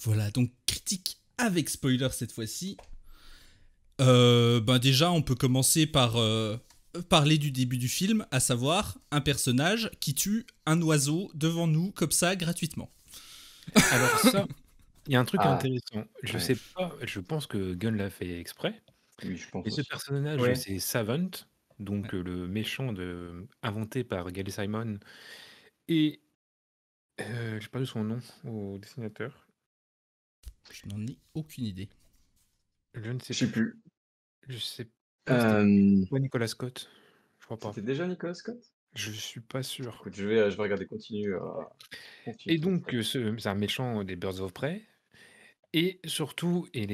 Voilà, donc critique avec spoiler cette fois-ci. Déjà, on peut commencer par parler du début du film, à savoir un personnage qui tue un oiseau devant nous, comme ça, gratuitement. Alors ça, il y a un truc Ah, intéressant. Je ouais, sais pas, je pense que Gunn l'a fait exprès. oui, je pense Et ce aussi. personnage, Ouais. c'est Savant, donc Ouais. le méchant inventé par Gail Simon. Et j'ai perdu son nom au dessinateur. Je n'en ai aucune idée. Je ne sais Je sais plus. plus. Je sais pas, c'était Euh, pas Nicolas Scott. Je crois pas. C'était déjà Nicolas Scott? Je suis pas sûr. Écoute, je vais regarder, continue. Et Continue ton donc, truc. c'est un méchant des Birds of Prey. Et surtout, il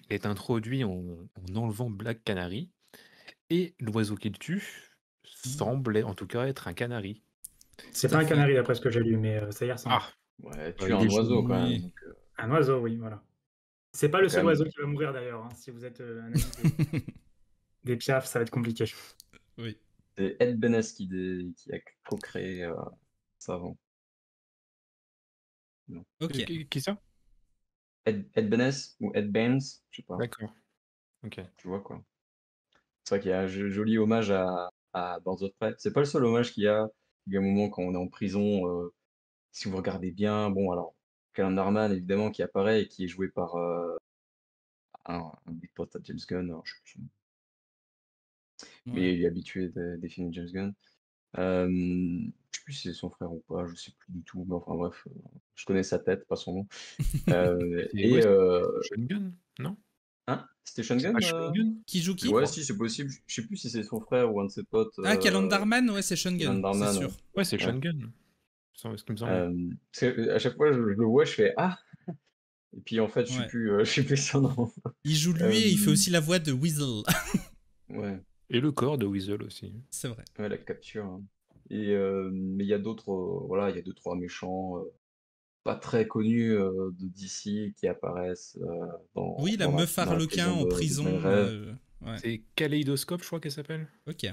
est introduit en enlevant Black Canary. Et l'oiseau qu'il tue semble en tout cas être un canari. C'est Tout pas à un fait. canari d'après ce que j'ai lu, mais ça y ressemble. Ah, Ouais, tu es il un est oiseau joli. quand même. Oui. Donc, Un oiseau, oui, voilà. C'est pas le quand seul même. oiseau qui va mourir d'ailleurs. Hein. Si vous êtes un ami des piafs, ça va être compliqué. Oui. C'est Ed Benes qui a co-créé ça avant. Non. Ok. Qui ça? Ed Benes ou Ed Baines, je sais pas. D'accord. Ok. Tu vois quoi. C'est vrai qu'il y a un joli hommage à Birds of Prey. C'est pas le seul hommage qu'il y a. Il y a un moment quand on est en prison, si vous regardez bien, bon alors, Callum Norman évidemment qui apparaît et qui est joué par un des potes à James Gunn, alors, je sais plus son nom, mais Ouais. il est habitué des films de James Gunn. Je sais plus si c'est son frère ou pas, je sais plus du tout, mais enfin bref, je connais sa tête, pas son nom. C'est Et Sean Gunn, non? hein? C'était Sean C'est pas Gunn Sean Gunn? Qui joue Je qui? Ouais, crois. si, c'est possible. Je sais plus si c'est son frère ou un de ses potes. Ah, Callum Darman, ouais, c'est Sean Callum Gunn, c'est Darman, sûr. Ouais, c'est ouais. Sean Gunn. C'est ce qui me semblait. Parce que à chaque fois, je le vois, je fais ah! Et puis en fait, Ouais. je sais plus son nom. Il joue lui Euh, et il fait aussi la voix de Weasel. ouais, Et le corps de Weasel aussi. C'est vrai. ouais, la capture. Hein. Et mais il y a d'autres, voilà, il y a deux trois méchants pas très connus de DC qui apparaissent Oui, la dans meuf la harlequin prison en de prison. Melrose. Ouais. C'est Kaleidoscope, je crois qu'elle s'appelle. Ok.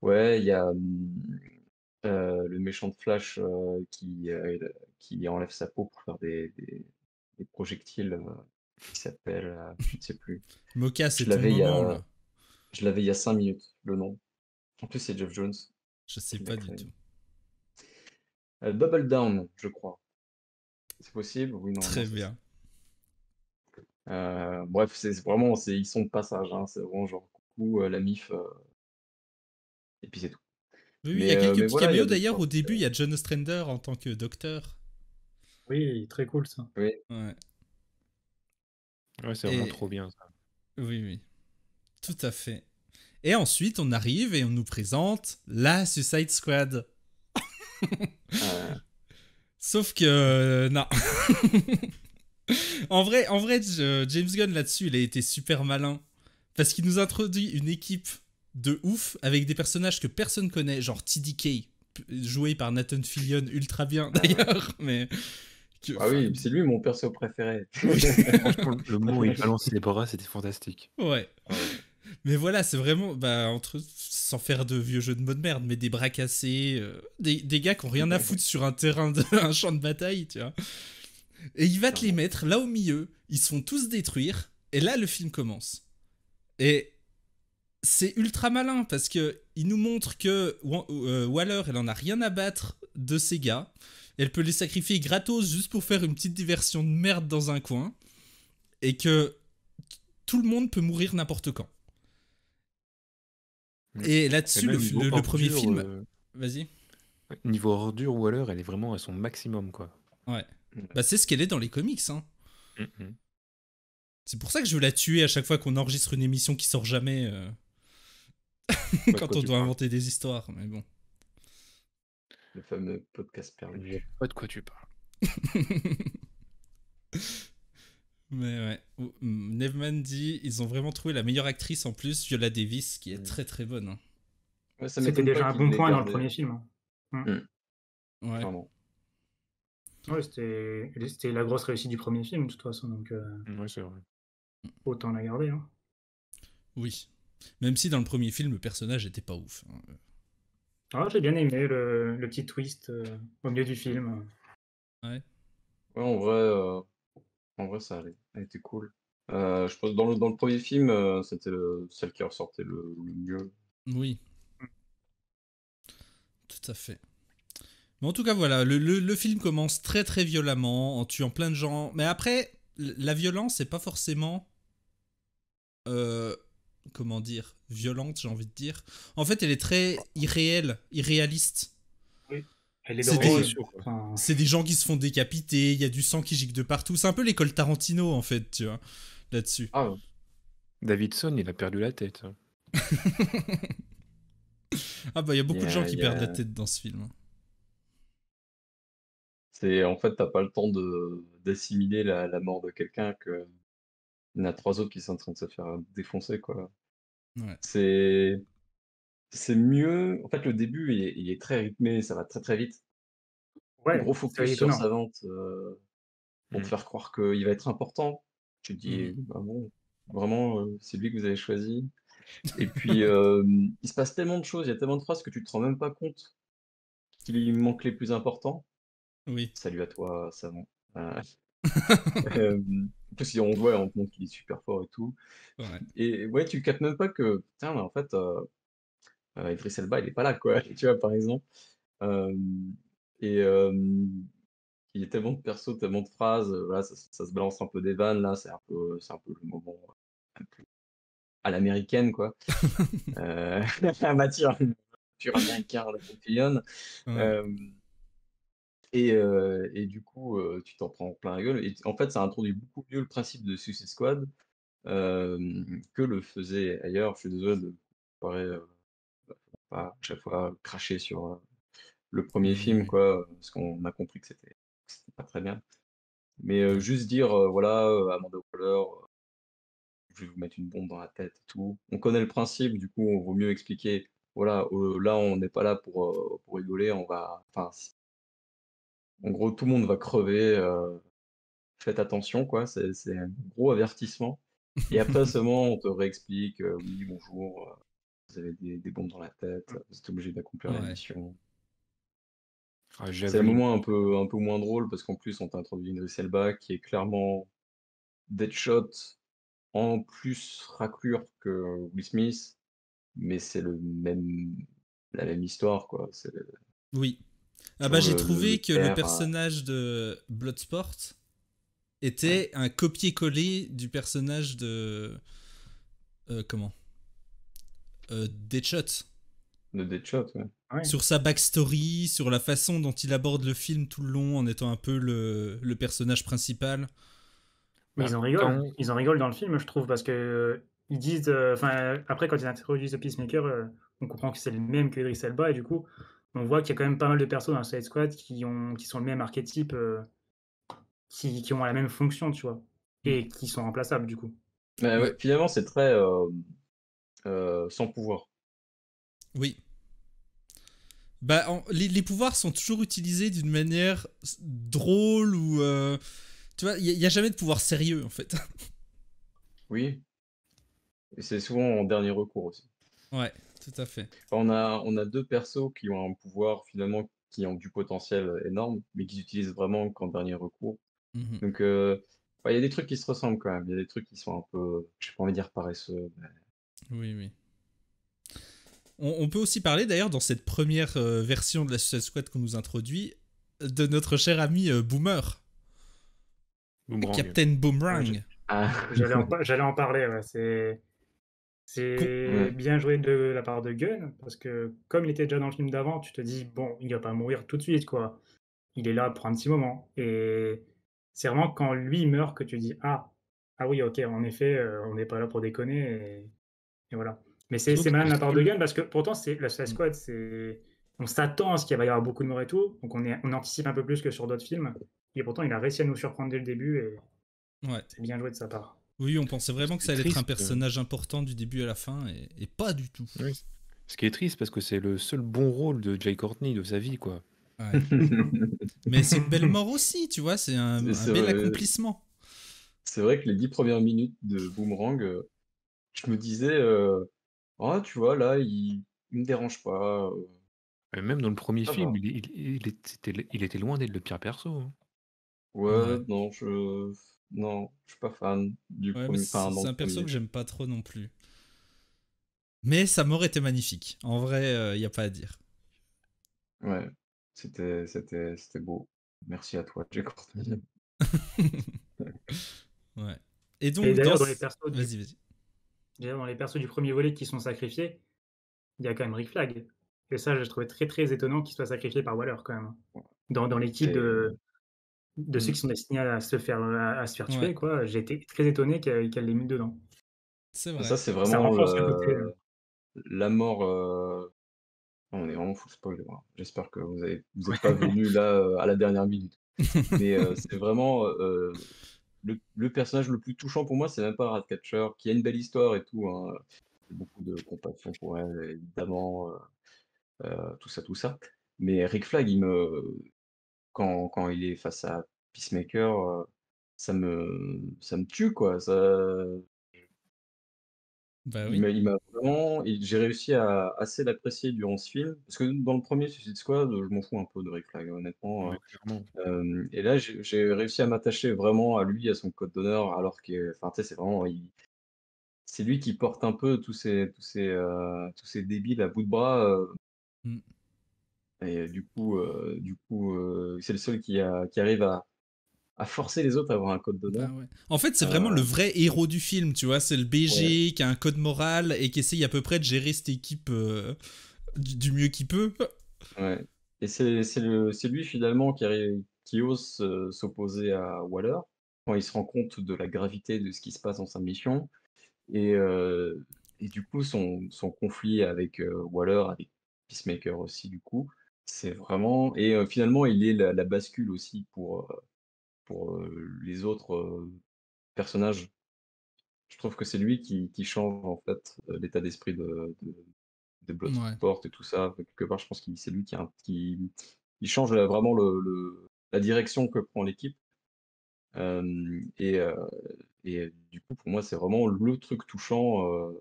Ouais, il y a le méchant de Flash qui enlève sa peau pour faire des projectiles qui s'appelle, je ne sais plus. Mocha, c'est Je ton l'avais il y moment, a, là. je l'avais il y a 5 minutes, le nom. En plus, c'est Jeff Jones Je sais qui l'a pas du créé. tout. Double Down, je crois. C'est possible? Oui, non, Très c'est ça. bien. Bref, c'est vraiment, ils sont de passage. Hein, c'est vraiment genre coucou la mif, et puis c'est tout. Oui, il y a quelques Mais petits voilà, il y a caméos deux d'ailleurs. trois Au trucs. début, il y a John Ostrander en tant que docteur. Oui, très cool ça. Oui. Ouais. Ouais, c'est vraiment trop bien ça. Oui, oui. Tout à fait. Et ensuite, on arrive et on nous présente la Suicide Squad. Sauf que non. en vrai, James Gunn là-dessus, il a été super malin parce qu'il nous introduit une équipe de ouf avec des personnages que personne connaît, genre TDK, joué par Nathan Fillion, ultra bien d'ailleurs, mais Ah oui, c'est lui mon perso préféré. Franchement, le moment où il balance les bras, c'était fantastique. Ouais. Mais voilà, c'est vraiment, sans faire de vieux jeux de mots de merde, mais des bras cassés, des gars qui ont rien à foutre sur un terrain, un champ de bataille, tu vois. Et il va te les mettre là au milieu, ils se font tous détruire, et là le film commence. Et c'est ultra malin parce que il nous montre que Waller, elle en a rien à battre de ces gars. Elle peut les sacrifier gratos juste pour faire une petite diversion de merde dans un coin, et que tout le monde peut mourir n'importe quand. Et là-dessus, même niveau le premier ordure, film... Vas-y. Niveau ordure, Waller, elle est vraiment à son maximum, quoi. Ouais. Bah, c'est ce qu'elle est dans les comics, hein. Mhm. C'est pour ça que je veux la tuer à chaque fois qu'on enregistre une émission qui sort jamais. Quand on doit inventer des histoires, mais bon. Le fameux podcast perdu. Je sais pas de quoi tu parles. Mais ouais. Nevman dit ils ont vraiment trouvé la meilleure actrice en plus, Viola Davis, qui est très très bonne. Hein. Ouais, ça C'était m'étonne déjà pas un qu'il bon l'ait point dans le gardé. premier film. Hein. Ouais. Clairement. Ouais, c'était la grosse réussite du premier film, de toute façon, donc Ouais, c'est vrai. autant la garder. Hein. Oui. Même si dans le premier film, le personnage était pas ouf. Hein. Ah, j'ai bien aimé le petit twist au milieu du film. Ouais. Ouais, en vrai, ça allait. Elle était cool. Je pense dans le premier film, c'était celle qui ressortait le mieux. Oui, tout à fait. Mais en tout cas, voilà, le film commence très très violemment, en tuant plein de gens. Mais après, la violence, c'est pas forcément... euh, comment dire, violente, j'ai envie de dire. En fait, elle est très irréaliste. Oui. Elle est C'est Oui, c'est drôle. des, sûr, quoi. Enfin, c'est des gens qui se font décapiter, il y a du sang qui gicle de partout. C'est un peu l'école Tarantino, en fait, tu vois, là-dessus. Ah, Davidson, il a perdu la tête. Ah bah, il y a beaucoup de gens qui il y perdent la a... tête dans ce film. C'est, en fait, t'as pas le temps d'assimiler la mort de quelqu'un que il y en a 3 autres qui sont en train de se faire défoncer, quoi. Ouais. C'est c'est mieux. En fait, le début, il est très rythmé, ça va très très vite. ouais, Gros c'est focus sur étonnant. sa vente pour te Mm. faire croire qu'il va être important. Tu te Mhm. dis, ah bon, vraiment, c'est lui que vous avez choisi. Et puis, il se passe tellement de choses, il y a tellement de phrases que tu te rends même pas compte qu'il lui manque les plus importants. Oui. Salut à toi, savant. Euh, en plus, on te montre qu'il est super fort et tout. Ouais. Et ouais, tu captes même pas que, putain, mais en fait, Idriss Elba, il est pas là, quoi. Tu vois, par exemple. Euh, et il y a tellement de persos, tellement de phrases. Voilà, ça se balance un peu des vannes, là. C'est un peu le moment un peu à l'américaine, quoi. La matière pure américaine, la Papillon. Ouais. Euh, et du coup, tu t'en prends plein la gueule. Et en fait, ça introduit beaucoup mieux le principe de Suicide Squad que le faisait ailleurs. Je suis désolé de comparer, pas à chaque fois cracher sur le premier Oui, film, oui. quoi, parce qu'on a compris que c'était pas très bien. Mais Ouais. juste dire, voilà, Amanda Waller, je vais vous mettre une bombe dans la tête et tout. On connaît le principe, du coup, on vaut mieux expliquer, voilà, là, on n'est pas là pour rigoler, enfin, en gros, tout le monde va crever, faites attention, quoi, c'est un gros avertissement. Et après seulement, on te réexplique, oui, bonjour, vous avez des bombes dans la tête, vous êtes obligé d'accomplir la Ouais. mission. Ah, C'est le Javelin. moment un peu moins drôle parce qu'en plus, on t'a introduit Idris Elba qui est clairement Deadshot en plus raclure que Will Smith, mais c'est la même histoire, quoi. C'est Oui. Ah bah, toujours j'ai le trouvé que le père. personnage de Bloodsport Ouais, était un copier-coller du personnage de... comment Deadshot. de Deadshot, ouais. Ouais. Sur sa backstory, sur la façon dont il aborde le film tout le long en étant un peu le personnage principal. Mais Bah, ils en rigolent. quand... Ils en rigolent dans le film, je trouve, parce que ils disent, enfin, après, quand ils introduisent le Peacemaker, on comprend que c'est le même que Idris Elba, et du coup, on voit qu'il y a quand même pas mal de persos dans Suicide Squad qui sont le même archétype, qui ont la même fonction, tu vois, Mm. et qui sont remplaçables, du coup. Mais Ouais. ouais, finalement, c'est très sans pouvoir. Oui. Bah, les pouvoirs sont toujours utilisés d'une manière drôle ou... tu vois, il n'y a jamais de pouvoir sérieux, en fait. Oui, et c'est souvent en dernier recours aussi. Ouais, tout à fait. On a deux persos qui ont un pouvoir finalement qui ont du potentiel énorme, mais qu'ils utilisent vraiment qu'en dernier recours. Mhm. Donc, ouais, il y a des trucs qui se ressemblent quand même. Il y a des trucs qui sont un peu, j'ai pas envie de dire paresseux. Oui, oui. On peut aussi parler d'ailleurs dans cette première version de la Suicide Squad qu'on nous introduit de notre cher ami Boomer, Boomerang. Captain Ouais, Boomerang. Ah, j'allais en parler, ouais, Con- c'est ouais. bien joué de la part de Gunn, parce que comme il était déjà dans le film d'avant, tu te dis: «Bon, il va pas mourir tout de suite, quoi. Il est là pour un petit moment», et c'est vraiment quand lui meurt que tu dis: Ah oui, OK, en effet, on n'est pas là pour déconner», et voilà. Mais Je trouve c'est que malin de le la part de seul... Gunn, parce que pourtant c'est la Suicide Mm. Squad, on s'attend à ce qu'il va y avoir beaucoup de morts et tout, donc on anticipe un peu plus que sur d'autres films, et pourtant il a réussi à nous surprendre dès le début, et Ouais. c'est bien joué de sa part. Oui, on pensait Ce vraiment que qui ça est allait être un triste... personnage important du début à la fin, et pas du tout. oui. Ce qui est triste, parce que c'est le seul bon rôle de Jay Courtney de sa vie, quoi. Ouais. Mais c'est une belle mort aussi, tu vois, c'est un C'est bel vrai, accomplissement. c'est vrai que les 10 premières minutes de Boomerang, je me disais, ah, tu vois, là, il me dérange pas, Et même dans le premier ça film, va. il était loin d'être le pire perso, hein. Ouais, Ouais. non, je suis pas fan du Ouais, mais premier, enfin, dans c'est le un perso premier. que j'aime pas trop non plus. Mais sa mort était magnifique. En vrai, y a pas à dire. Ouais, c'était beau. Merci à toi, j'ai compris. Ouais. Et Et donc, d'ailleurs, dans les persos Vas-y, vas-y. du premier volet qui sont sacrifiés, il y a quand même Rick Flag. Et ça, j'ai trouvé très, très étonnant qu'il soit sacrifié par Waller quand même, hein. Dans l'équipe C'est de ceux Mmh. qui sont destinés à se faire Ouais, tuer, quoi, j'ai été très étonné qu'elle l'ait mis dedans. c'est ça, vrai. c'est Ça vraiment renforce le côté, la mort. On est vraiment full spoil, hein. J'espère que vous Ouais. êtes pas venu là à la dernière minute. Mais c'est vraiment le personnage le plus touchant pour moi, c'est même pas Ratcatcher, qui a une belle histoire et tout, hein. J'ai beaucoup de compassion pour elle, évidemment, tout ça, tout ça. Mais Rick Flag, quand il est face à Peacemaker, ça me tue, quoi. Bah Il oui. m'a vraiment, j'ai réussi à assez l'apprécier durant ce film, parce que dans le premier Suicide Squad, je m'en fous un peu de Rick Flag, honnêtement. Ouais, clairement. Et là, j'ai réussi à m'attacher vraiment à lui, à son code d'honneur, alors que, enfin, tu sais, c'est vraiment, c'est lui qui porte un peu tous ces débiles à bout de bras. Mm. Et c'est le seul qui arrive à forcer les autres à avoir un code Bah d'honneur. ouais. En fait, c'est vraiment le Euh, vrai héros du film, tu vois. C'est le ouais, BG qui a un code moral et qui essaye à peu près de gérer cette équipe du mieux qu'il peut. ouais. Et c'est lui finalement qui ose s'opposer à Waller quand il se rend compte de la gravité de ce qui se passe dans sa mission. Et, euh, et du coup, son conflit avec Waller, avec Peacemaker aussi, du coup, c'est vraiment. Et finalement, il est la bascule aussi pour les autres personnages. Je trouve que c'est lui qui change en fait l'état d'esprit de Ouais. Bloodsport et tout ça. Quelque part, je pense que c'est lui qui change vraiment la direction que prend l'équipe. Euh, et, euh, et du coup, pour moi, c'est vraiment le truc touchant.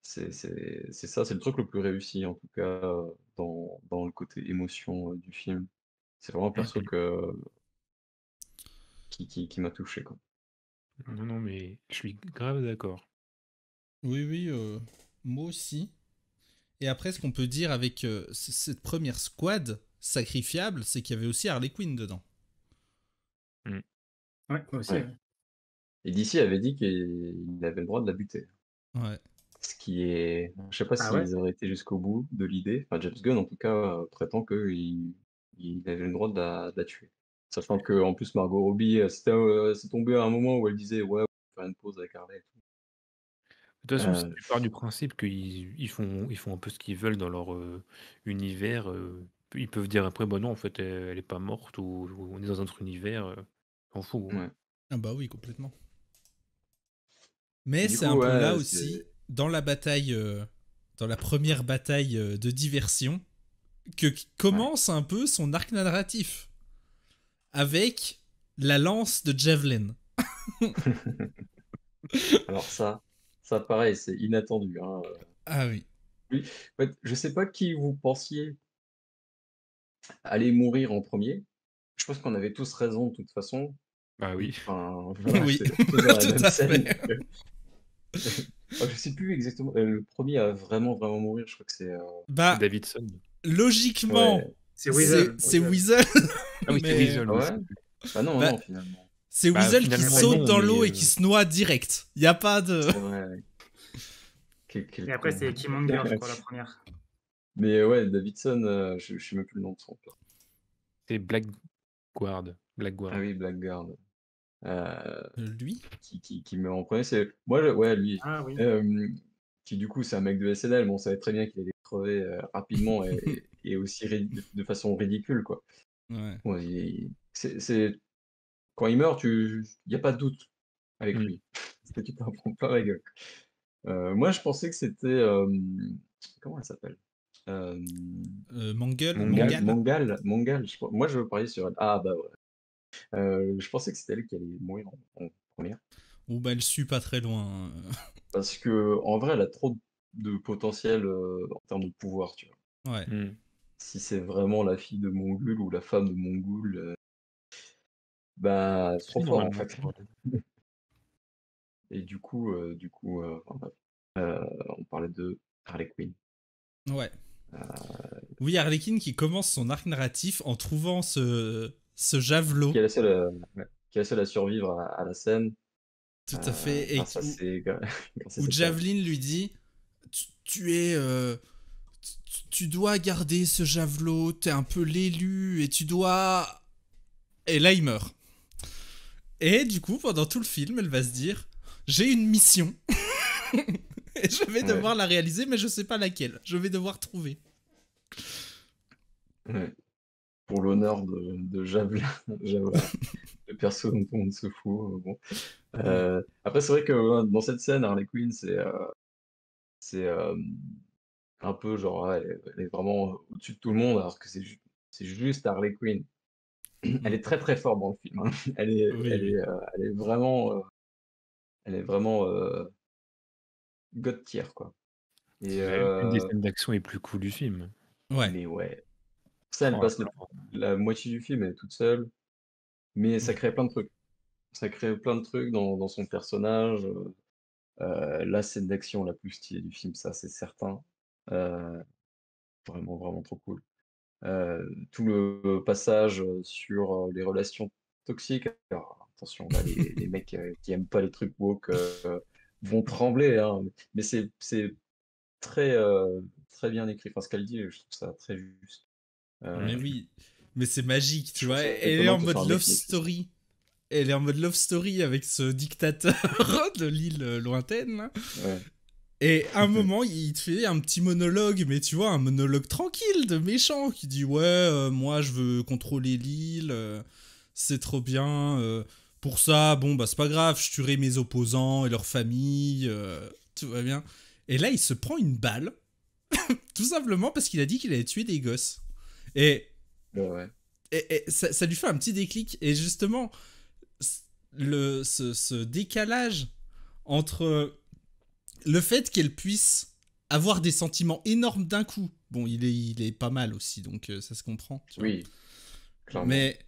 C'est ça, c'est le truc le plus réussi, en tout cas, dans le côté émotion du film. C'est vraiment un Mmh perso mh. qui m'a touché, quoi. Non, non, mais je suis grave d'accord. Oui, oui, moi aussi. Et après, ce qu'on peut dire avec cette première squad sacrifiable, c'est qu'il y avait aussi Harley Quinn dedans. Mmh. ouais, moi aussi, Ouais. ouais. Et DC avait dit qu'il avait le droit de la buter. Ouais. Ce qui est. Je sais pas Ah ouais? s'ils auraient été jusqu'au bout de l'idée. Enfin, James Gunn, en tout cas, prétend qu'il avait le droit de la tuer. Sachant que en plus, Margot Robbie, c'est tombé à un moment où elle disait ouais, on va faire une pause avec Harley et tout. De toute façon, si Euh, tu pars du principe ils font un peu ce qu'ils veulent dans leur, univers, ils peuvent dire après: «Bah non, en fait, elle est pas morte» ou «On est dans un autre univers», s'en fout, hein. ouais. Ah bah oui, complètement. Et Mais du c'est coup, un peu là ouais, aussi, dans la bataille, dans la première bataille de diversion, que ouais. commence un peu son arc narratif. Avec la lance de Javelin. Alors ça pareil, c'est inattendu, hein. Ah oui. Lui, en fait, je sais pas qui vous pensiez allait mourir en premier. Je pense qu'on avait tous raison de toute façon. Bah oui. Enfin, voilà, Oui, c'est un peu dans la tout même à scène. fait. Je sais plus exactement. Le premier à vraiment, vraiment mourir, je crois que c'est. C'est Bah, Davidson. logiquement, Ouais, C'est c'est Weasel, Weasel. Weasel, Ah oui, c'est mais Weasel, ah oui, ouais? c'est plus Bah non, bah, non, finalement. c'est bah, Weasel qui finalement saute non, dans mais l'eau et qui se noie direct. Y a pas de. C'est vrai. Quel Et après, con. c'est Killmonger, je crois, la première. Mais ouais, Davidson, je sais même plus le nom de son père. c'est Blackguard. Ah Blackguard. oui, Blackguard. Lui. Qui me reprenait, c'est moi, ouais, lui, Ah oui. qui du coup, c'est un mec de SNL, mais on savait très bien qu'il allait crever rapidement et aussi de façon ridicule, quoi. Ouais. Ouais, quand il meurt, il n'y a pas de doute avec Mmh. lui. Tu t'en prends pas la gueule. Moi, je pensais que c'était. Comment elle s'appelle? Euh, Mongol. Mongal. Mongal. Mongal, moi, je veux parier sur elle. Ah, bah ouais. Je pensais que c'était elle qui allait mourir en première. Ou bah, elle suit pas très loin. Parce que en vrai, elle a trop de potentiel en termes de pouvoir, tu vois. Ouais. Mmh. Si c'est vraiment la fille de Mongul ou la femme de Mongul, Bah, c'est trop Si, fort en normalement. fait. Ouais. Et enfin, bref. On parlait de Harley Quinn. Ouais. Euh, Oui, Harley Quinn qui commence son arc narratif en trouvant ce javelot. qui est la seule, ouais, qui est la seule à survivre à la scène Tout à fait. Et grâce à grâce à où ses parents. Javelin lui dit tu es. Tu dois garder ce javelot, t'es un peu l'élu et tu dois. Et là, il meurt. Et du coup, pendant tout le film, elle va se dire j'ai une mission. Et je vais Ouais, devoir la réaliser, mais je sais pas laquelle. Je vais devoir trouver. ouais. Pour l'honneur de Javelin, Javelin, le perso dont on se fout. Bon. Oui. Après, c'est vrai que dans cette scène, Harley Quinn, c'est un peu genre, ouais, elle est vraiment au-dessus de tout le monde, alors que c'est juste Harley Quinn. Elle Mm. est très très forte dans le film, hein. Oui, oui. Elle est vraiment God tier, quoi. Et C'est une des scènes d'action les plus cool du film. Ouais. mais ouais, ça, elle Oh, passe alors, la moitié du film, elle est toute seule, mais ça Mm. crée plein de trucs. Ça crée plein de trucs dans son personnage. La scène d'action la plus stylée du film, ça c'est certain. Euh, Vraiment, vraiment trop cool. Tout le passage sur les relations toxiques. Alors, attention, là, les mecs qui aiment pas les trucs woke vont trembler, hein. Mais c'est très, très bien écrit. Enfin, ce qu'elle dit, je trouve ça très juste. Mais Euh, oui. Mais c'est magique, tu je trouve vois. ça Elle est étonnant en que ce mode soit un love mec qui écrit ça. story. Elle est en mode love story avec ce dictateur de l'île lointaine, là. Ouais. Et à un moment, il te fait un petit monologue, mais tu vois, un monologue tranquille de méchant qui dit ouais, moi je veux contrôler l'île, c'est trop bien. Pour ça, bon bah c'est pas grave, je tuerai mes opposants et leurs familles, tout va bien. Et là, il se prend une balle, tout simplement parce qu'il a dit qu'il allait tuer des gosses. Et, Ouais. ça lui fait un petit déclic. Et justement, ce décalage entre le fait qu'elle puisse avoir des sentiments énormes d'un coup. Bon, il est pas mal aussi, donc ça se comprend. Tu vois. Oui, clairement. Mais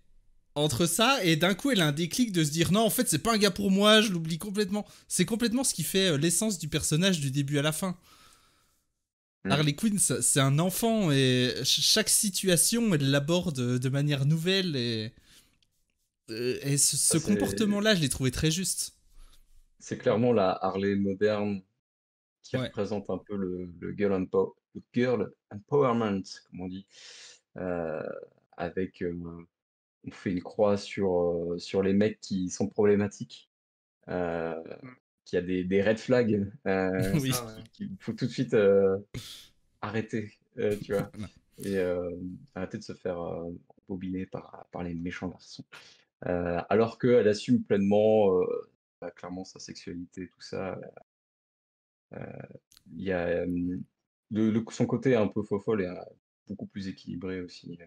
entre ça et d'un coup, elle a un déclic de se dire non, en fait, c'est pas un gars pour moi, je l'oublie complètement. C'est complètement ce qui fait l'essence du personnage du début à la fin. Mm. Harley Quinn, c'est un enfant et chaque situation, elle l'aborde de manière nouvelle et Ça, ce comportement-là, je l'ai trouvé très juste. c'est clairement la Harley moderne qui Ouais. représente un peu le girl empowerment, comme on dit, euh, avec on fait une croix sur les mecs qui sont problématiques, euh, Mm. qu'il y a des red flags C'est Oui. ça, ouais. qu'il faut tout de suite arrêter, tu vois, et arrêter de se faire bobiner par les méchants garçons. Alors qu'elle assume pleinement, clairement, sa sexualité, tout ça. Il y a son côté un peu faux-folle est beaucoup plus équilibré aussi,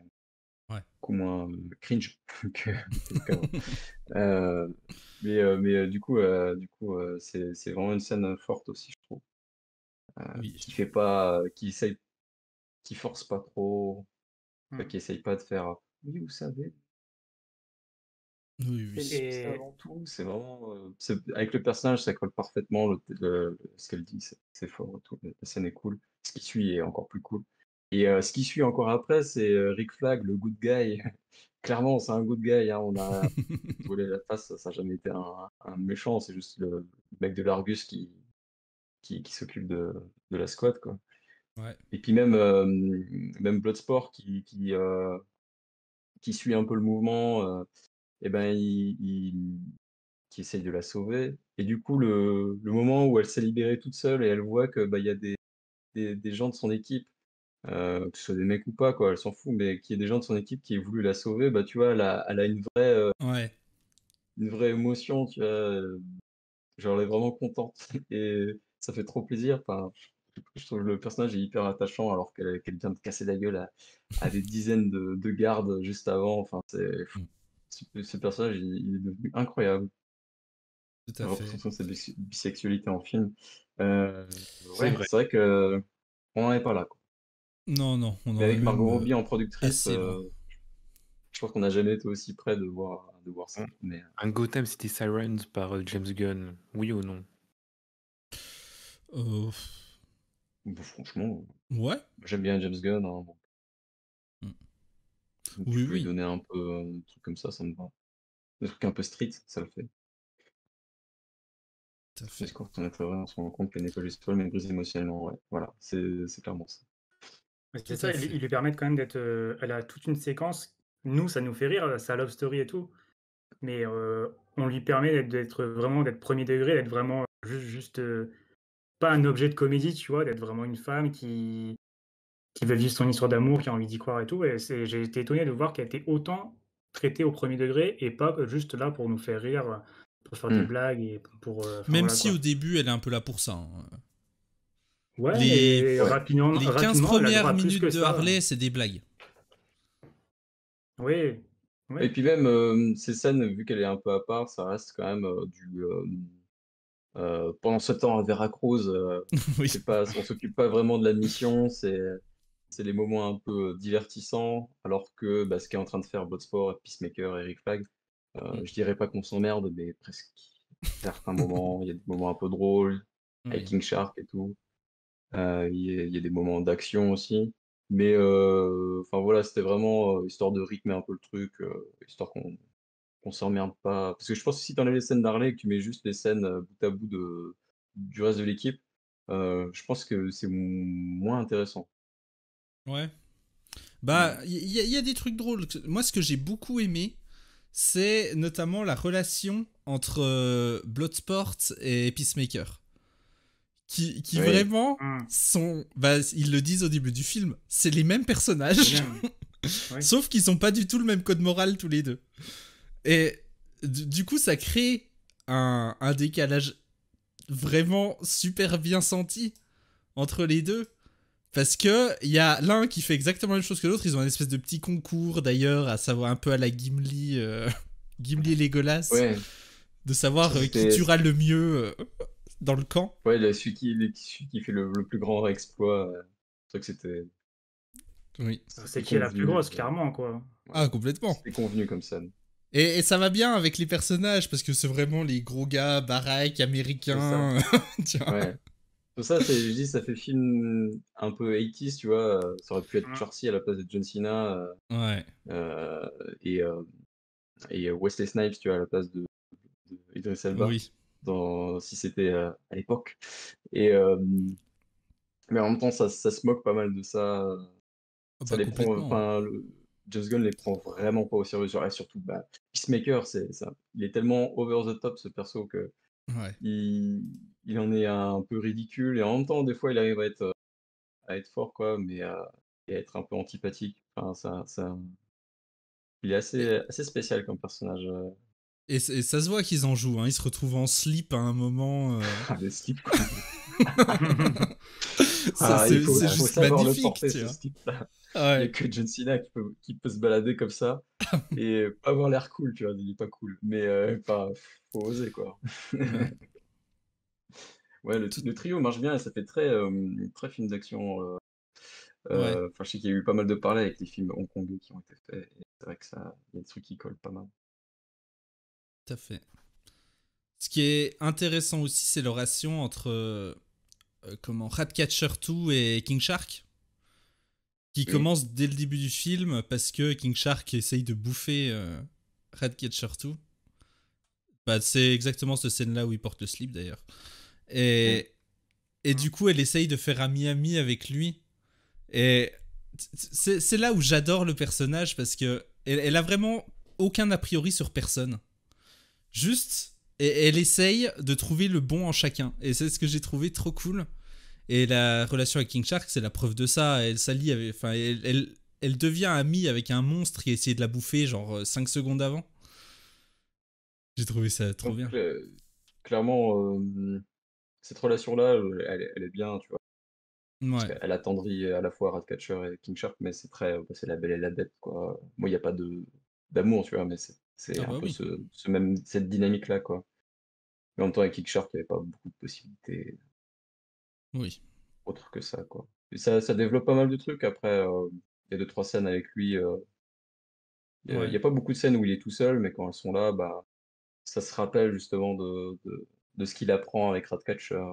Ouais. beaucoup moins cringe qu'avant. Euh, mais c'est vraiment une scène forte aussi, je trouve, Oui. qui fait pas, qui force pas trop, Mm. qui essaye pas de faire. Oui, vous savez, Oui, oui. féministe Et avant tout. C'est vraiment, avec le personnage, ça colle parfaitement. Ce qu'elle dit, c'est fort et tout. La scène est cool. Ce qui suit est encore plus cool. Et ce qui suit encore après, c'est Rick Flag, le good guy. Clairement, c'est un good guy, hein. On a volé la face, ça n'a jamais été un méchant. C'est juste le mec de l'Argus qui s'occupe de la squad, quoi. Ouais. Et puis même Bloodsport qui suit un peu le mouvement, et ben qui essaye de la sauver. Et du coup, le moment où elle s'est libérée toute seule et elle voit que bah, il y a des gens de son équipe, que ce soit des mecs ou pas, quoi, elle s'en fout, mais qu'il y ait des gens de son équipe qui aient voulu la sauver, bah, tu vois, elle a Ouais. une vraie émotion, tu vois, genre elle est vraiment contente. Et ça fait trop plaisir. Enfin, je trouve le personnage est hyper attachant alors qu'elle vient de casser la gueule à des dizaines de gardes juste avant. Enfin, Mm. ce personnage, il est devenu incroyable. Tout à La fait. représentation de sa bisexualité en film. Euh, c'est ouais, vrai. c'est vrai que on n'en est pas là, quoi. Non, non, on Mais en est avec Margot même Robbie en productrice, assez loin. je pense qu'on n'a jamais été aussi près de voir de voir ça. Mais Un Gotham City Sirens par James Gunn, oui ou non? Euh, franchement, Ouais. j'aime bien James Gunn, hein, donc Mm. tu Oui, peux lui oui, donner un peu un truc comme ça me va. Des trucs un peu street, ça le fait. tout à Mais fait. quand on est très vrai, on se rend compte qu'elle n'est pas juste folle, mais brise émotionnellement, ouais. Voilà, c'est clairement ça. Mais Tout c'est ça, à ils fait. lui permettent quand même d'être. Elle a toute une séquence. Nous, ça nous fait rire, sa love story et tout. Mais on lui permet d'être premier degré, d'être vraiment juste pas un objet de comédie, tu vois, d'être vraiment une femme qui veut vivre son histoire d'amour, qui a envie d'y croire et tout. Et j'ai été étonné de voir qu'elle était autant traitée au premier degré et pas que juste là pour nous faire rire, pour faire des Hmm. blagues et enfin Même voilà si au quoi. début, elle est un peu là pour ça, hein. Ouais, Les, mais Ouais. les 15 rapidement, elle a droit premières à plus minutes que de ça. Harley, c'est des blagues. Oui, Et oui. puis même, ces scènes, vu qu'elle est un peu à part, ça reste quand même pendant ce temps à Veracruz, Oui. on s'occupe pas vraiment de la mission, c'est les moments un peu divertissants, alors que ce qu'est en train de faire Bloodsport, Peacemaker et Rick Flag, je dirais pas qu'on s'emmerde, mais presque. Certains moments, il y a des moments un peu drôles, avec Oui. King Shark et tout. Il y a des moments d'action aussi. Mais enfin voilà, c'était vraiment histoire de rythmer un peu le truc, histoire qu'on s'emmerde pas. Parce que je pense que si tu enlèves les scènes d'Harley et que tu mets juste les scènes bout à bout du reste de l'équipe, je pense que c'est moins intéressant. Ouais. Mm. Bah, il y a des trucs drôles. Moi, ce que j'ai beaucoup aimé, c'est notamment la relation entre Bloodsport et Peacemaker. Qui Oui, vraiment Mmh. sont. Bah, ils le disent au début du film, c'est les mêmes Les personnages, mêmes. Oui. sauf qu'ils sont pas du tout le même code moral tous les deux. Et du coup, ça crée un décalage vraiment super bien senti entre les deux. Parce que il y a l'un qui fait exactement la même chose que l'autre. Ils ont une espèce de petit concours d'ailleurs, à savoir un peu à la Gimli, Gimli et Legolas, ouais. de savoir Ça, qui c'était. tuera le mieux dans le camp. Ouais, celui qui fait le plus grand exploit. C'est vrai que Oui. C'est c'était qui est la plus convenu. grosse, clairement, quoi. Ah, Ouais, complètement. c'était convenu comme scène. Et ça va bien avec les personnages, parce que c'est vraiment les gros gars baraques C'est ça. américains. Tu vois. Ouais. Tout ça, je dis, ça fait film un peu 80s, tu vois. Ça aurait pu être Mmh. Chorcy à la place de John Cena Ouais. euh, et, euh, et Wesley Snipes, tu vois, à la place de Idris Elba, Oui. si c'était à l'époque. Et, mais en même temps, ça se moque pas mal de ça. Ah Ça bah les prend, complètement. enfin, James Gunn les prend vraiment pas au sérieux. Et surtout, Peacemaker, il est tellement over the top ce perso que Ouais. il, il en est un peu ridicule et en même temps, des fois, il arrive à être fort, quoi, mais et à être un peu antipathique. Enfin, il est Et, assez spécial comme personnage. et ça se voit qu'ils en jouent. Hein. Ils se retrouvent en slip à un moment. Ah, le slip, quoi. Ça, Ah, c'est faut juste savoir le magnifique, porter, tu ce vois. slip-là. Il y a Ouais. que John Cena qui peut se balader comme ça et pas avoir l'air cool, tu vois. Il est pas cool. Mais enfin, faut oser, quoi. Ouais. Ouais, Tout- le trio marche bien et ça fait très film d'action. Ouais. Enfin, je sais qu'il y a eu pas mal de parler avec les films hongkongais qui ont été faits. Et c'est vrai que il y a des trucs qui collent pas mal. Tout à fait. Ce qui est intéressant aussi, c'est le relation entre comment Ratcatcher 2 et King Shark, qui Oui. commence dès le début du film parce que King Shark essaye de bouffer Ratcatcher 2. Bah, c'est exactement cette scène-là où il porte le slip d'ailleurs. Mm. Et, et Mmh. du coup, elle essaye de faire ami-ami avec lui. Et c'est là où j'adore le personnage parce que elle a vraiment aucun a priori sur personne. Juste, elle essaye de trouver le bon en chacun. Et c'est ce que j'ai trouvé trop cool. Et la relation avec King Shark, c'est la preuve de ça. Elle s'allie avec. Enfin, elle devient amie avec un monstre qui a essayé de la bouffer, genre 5 secondes avant. J'ai trouvé ça trop Donc, bien. clairement, cette relation-là, elle est bien, tu vois. Parce Ouais. qu'elle attendrit à la fois Ratcatcher et King Shark, mais c'est la belle et la bête, quoi. Moi, il n'y a pas d'amour, tu vois, mais c'est Ah un bah peu oui. cette dynamique-là, quoi. Mais en même temps, avec King Shark, il n'y avait pas beaucoup de possibilités Oui. autres que ça, quoi. Et ça développe pas mal de trucs. Après, il y a deux, trois scènes avec lui Il Ouais. y a pas beaucoup de scènes où il est tout seul, mais quand elles sont là, bah, ça se rappelle justement de ce qu'il apprend avec Ratcatcher,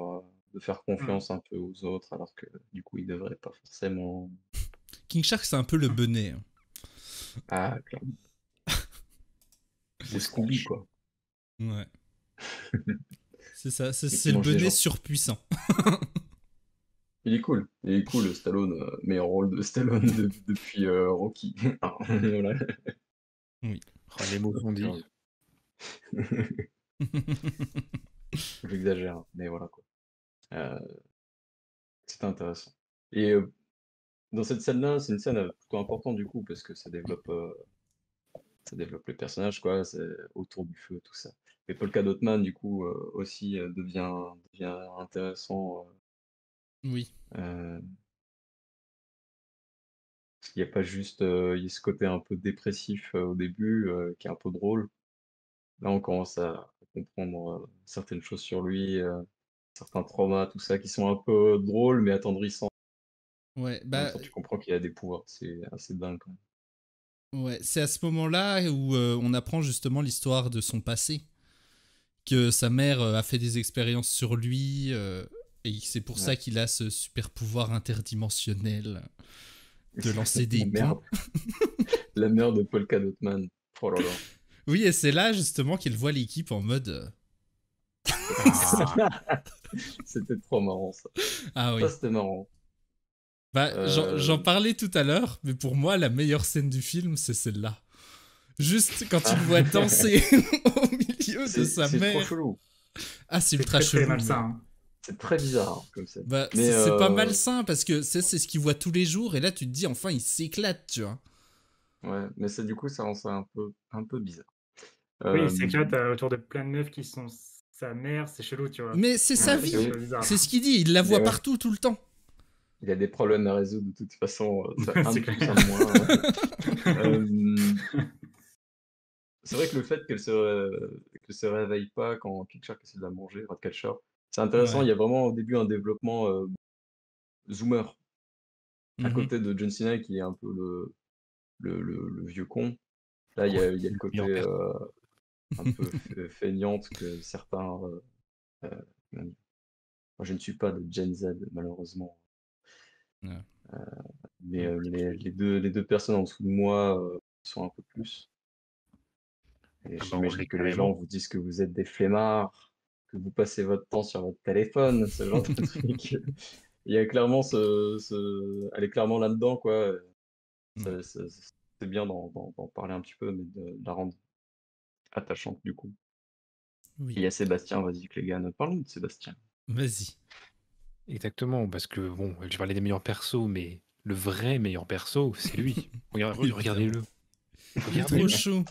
de faire Mmh. confiance un peu aux autres, alors que du coup, il devrait pas forcément. King Shark, c'est un peu le benet, hein. Ah, clairement. C'est Scooby, Moustache. quoi. Ouais. C'est ça, Mais c'est qui le mange des benet gens. surpuissant. Il est cool. Il est cool, Stallone. Meilleur rôle de Stallone depuis Rocky. Ah, voilà. Oui. Oh, les mots sont dits. J'exagère, mais voilà quoi. Euh, C'était intéressant. Et dans cette scène-là, c'est une scène plutôt importante du coup, parce que ça développe le personnage, quoi. C'est autour du feu, tout ça. Et Polka Dot Man, du coup, aussi devient intéressant. Oui. Parce qu'il n'y a pas juste il y a ce côté un peu dépressif au début, qui est un peu drôle. Là, on commence à comprendre certaines choses sur lui, certains traumas, tout ça, qui sont un peu drôles mais attendrissants. Ouais, En même bah temps, tu comprends qu'il a des pouvoirs. C'est assez dingue quand ouais, c'est à ce moment-là où on apprend justement l'histoire de son passé, que sa mère a fait des expériences sur lui et c'est pour même. ça Ouais. qu'il a ce super pouvoir interdimensionnel de lancer des La ponts. merde. La merde de Polka Dot Man. Oh là là. Oui, et c'est là justement qu'il voit l'équipe en mode Ah, C'était trop marrant ça. ah Ça, oui. c'était marrant. Bah, j'en Euh, parlais tout à l'heure, mais pour moi, la meilleure scène du film, c'est celle-là. Juste quand tu ah. le vois danser au milieu de sa C'est trop mère. chelou. Ah, c'est C'est ultra très, très chelou, mais. malsain, hein. C'est très bizarre comme scène. Bah, Mais c'est pas malsain parce que c'est ce qu'il voit tous les jours et là tu te dis enfin il s'éclate, tu vois. ouais, mais ça, du coup, ça rend ça un peu bizarre. Oui, il Euh, s'éclate, autour de plein de meufs qui sont sa mère, c'est chelou, tu vois? Mais c'est sa ouais, C'est un vie, peu bizarre. c'est ce qu'il dit, il la mais voit ouais, partout tout le temps. il y a des problèmes à résoudre de toute façon. Ça, un C'est de plus, un clair. de moins. Ouais. Euh, c'est vrai que le fait qu'elle se réveille pas quand King Shark essaie de la manger, Ratcatcher, c'est intéressant. Ouais. Il y a vraiment au début un développement zoomer à Mhm. côté de John Cena qui est un peu le vieux con. Là, il y a le le côté meilleur père. un peu feignante que certains. Euh, comment dire. Moi, je ne suis pas de Gen Z, malheureusement. Ouais. Mais les deux personnes en dessous de moi sont un peu plus. Et Ah bah, on j'imagine l'est que les gens carrément. vous disent que vous êtes des flemmards, que vous passez votre temps sur votre téléphone, ce genre de truc. Il y a clairement elle est clairement là-dedans, quoi. Ouais. C'est bien d'en parler un petit peu, mais de la rendre attachante, du coup. Et Oui. il y a Sébastien, vas-y, Clégan, parlons de Sébastien. Vas-y. Exactement, parce que bon, je parlais des meilleurs persos, mais le vrai meilleur perso, c'est lui. Évidemment. Regardez-le. Il est trop Regardez-le. chaud.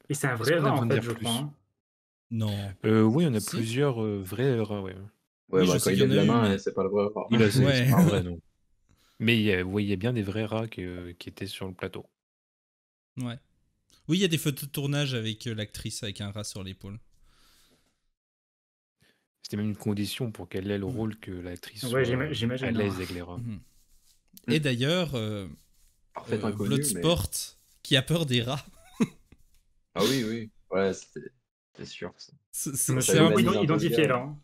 Et c'est un Est-ce vrai qu'on a rat, en besoin de fait, dire je crois, plus? hein. Non. Oui, on a Si. plusieurs vrais rats, ouais. Ouais, Oui, je bah, quand sais il qu'il y en lève a la eu, main, mais. c'est pas le vrai. Oui, là, c'est Ouais. pas un vrai, non. Mais ouais, il y a bien des vrais rats qui étaient sur le plateau. Ouais. Oui, il y a des photos de tournage avec l'actrice avec un rat sur l'épaule. C'était même une condition pour qu'elle ait le Ouais. rôle que l'actrice Ouais, soit à j'imagine, hein. l'aise avec les rats. Mhm. Et Hmm. d'ailleurs, Parfait inconnu, mais. Bloodsport, qui a peur des rats, Ah oui, oui. Ouais, c'est sûr. Je me Ça c'est suis un beaucoup peu. humanise un peu le identifié, gars. là, hein.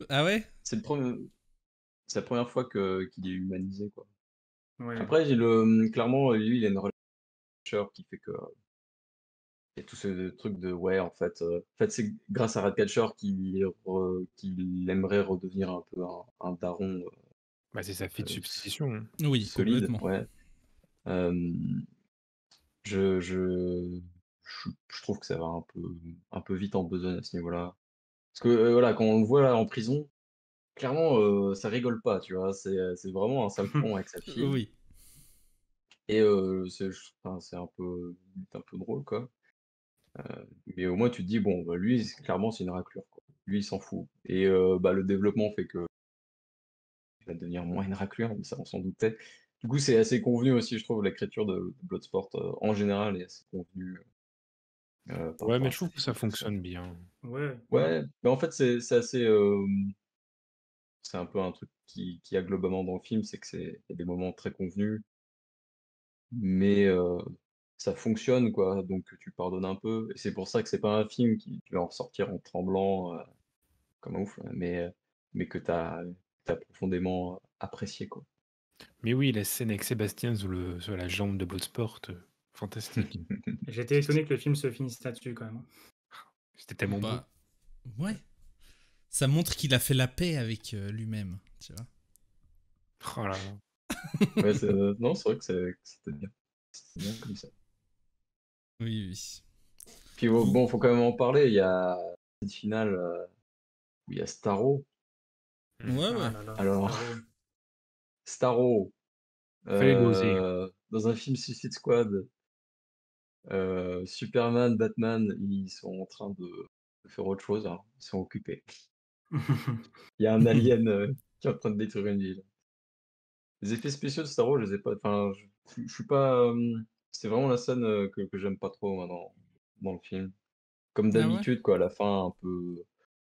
Ah ouais. C'est c'est la première fois qu'il est humanisé, quoi. Ouais. Après, clairement, lui, il a une relation qui fait que. Il y a tout ce truc de ouais, en fait c'est grâce à Ratcatcher qu'il aimerait redevenir un peu un daron Bah, c'est sa fille de substitution, hein. Oui, solide, complètement. ouais. Euh, je, je, je trouve que ça va un peu vite en besogne à ce niveau-là. Parce que voilà, quand on le voit là en prison, clairement, ça rigole pas, tu vois. C'est vraiment un sale con avec sa fille. Oui. Et enfin, c'est un peu drôle, quoi. Mais au moins, tu te dis, bon, bah, lui, clairement, c'est une raclure, quoi. Lui, il s'en fout. Et bah, le développement fait que il va devenir moins une raclure, mais ça, on s'en doutait. Du coup, c'est assez convenu aussi, je trouve, l'écriture de Bloodsport en général est assez convenue par Ouais, rapport mais à je sa trouve que ça fille, tout ça. fonctionne bien. Ouais, ouais. Ouais, mais en fait, c'est assez. C'est un peu un truc qui a globalement dans le film, c'est que il y a des moments très convenus, mais ça fonctionne, quoi. Donc tu pardonnes un peu. Et c'est pour ça que c'est pas un film qui tu vas en ressortir en tremblant comme un ouf, mais que t'as profondément apprécié, quoi. Mais oui, la scène avec Sébastien sur la jambe de Bloodsport, fantastique. J'étais étonné que le film se finisse là-dessus quand même. C'était tellement beau. Bah, ouais. Ça montre qu'il a fait la paix avec lui-même, tu vois. Oh là là. Ouais, non, c'est vrai que c'était bien. C'était bien comme ça. Oui, oui. Puis bon, faut quand même en parler. Il y a cette finale où il y a Starro. Ouais, Ah ouais. là là, Alors, Starro. Starro, Fallait l'oser. dans un film Suicide Squad, Superman, Batman, ils sont en train de faire autre chose, hein. Ils sont occupés. Il y a un alien qui est en train de détruire une ville. Les effets spéciaux de Starro, je les ai pas. Enfin, je suis pas. C'est vraiment la scène que j'aime pas trop moi, dans le film. Comme Ah ouais? d'habitude, quoi, à la fin,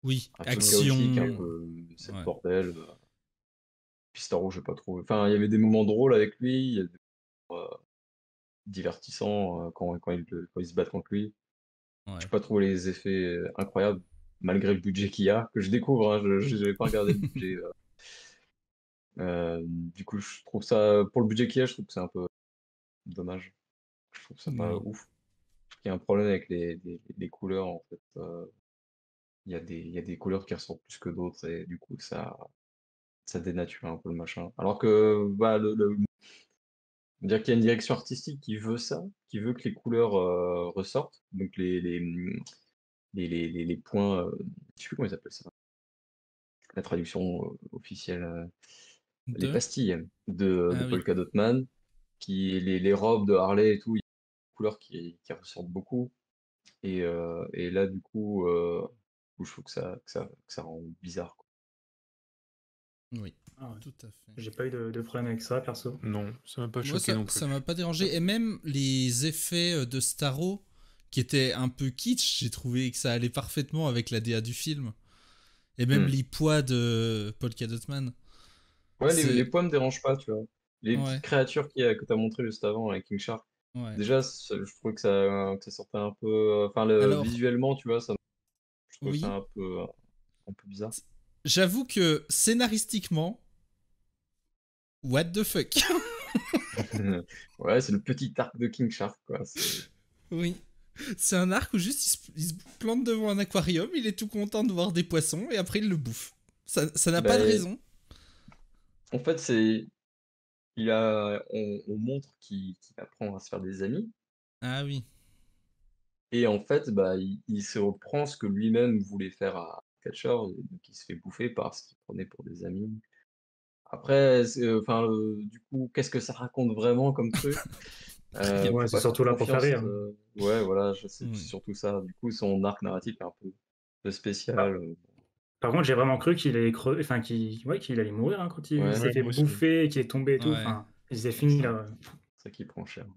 Oui, un peu action. chaotique, un peu c'est le Ouais. bordel. Puis Starro, j'ai pas trouvé. Enfin, il y avait des moments drôles avec lui, il y a des moments divertissants quand ils se battent contre lui. Ouais. J'ai pas trouvé les effets incroyables, malgré le budget qu'il y a, que je découvre, hein, je n'avais pas regardé le budget. Du coup, je trouve ça, pour le budget qu'il y a, je trouve que c'est un peu dommage. Je trouve ça pas Oui. ouf. Je trouve qu'il y a un problème avec les couleurs, en fait. Il y a des couleurs qui ressortent plus que d'autres, et du coup, ça dénature un peu le machin. Alors que, bah, on dirait qu'il y a une direction artistique qui veut ça, qui veut que les couleurs ressortent. Donc les points, je sais plus comment ils appellent ça, la traduction officielle, les Deux. pastilles de Ah oui. Polka Dot Man, les robes de Harley et tout, il y a des couleurs qui ressortent beaucoup. Et là, du coup, je trouve que ça rend bizarre, quoi. Oui. Ah ouais. Tout à fait. J'ai pas eu de problème avec ça, perso. Non, ça m'a pas Moi, choqué non plus. ça m'a pas dérangé. Et même les effets de Starro, qui étaient un peu kitsch, j'ai trouvé que ça allait parfaitement avec la DA du film. Et même Hmm. les poids de Polka Dot Man. Ouais, les C'est... poids me dérangent pas, tu vois. Les Ouais, petites créatures que tu as montrées juste avant avec King Shark, ouais. déjà, je trouvais que ça sortait un peu. Enfin, Alors, visuellement, tu vois, je trouvais ça oui. un peu bizarre. J'avoue que scénaristiquement, what the fuck. Ouais, c'est le petit arc de King Shark, quoi. Oui. C'est un arc où juste il se plante devant un aquarium, il est tout content de voir des poissons et après il le bouffe. Ça n'a pas de Ben, raison. en fait, on montre qu'il apprend à se faire des amis. Ah oui. Et en fait, bah, il se reprend ce que lui-même voulait faire à Catcher, et donc il se fait bouffer par ce qu'il prenait pour des amis. Après, enfin, du coup, qu'est-ce que ça raconte vraiment comme truc? Rien. Ouais, Faut c'est pas faire surtout là pour faire confiance. rire. Ouais, voilà, c'est Oui. surtout ça. Du coup, son arc narratif est un peu spécial. Ah. Par contre, j'ai vraiment cru qu'il allait enfin, qu'il allait mourir hein, quand il Ouais, s'est Ouais, fait moi aussi. bouffer, qu'il est tombé et tout. Ouais. Enfin, il s'est fini ça. là, C'est ça qui prend cher.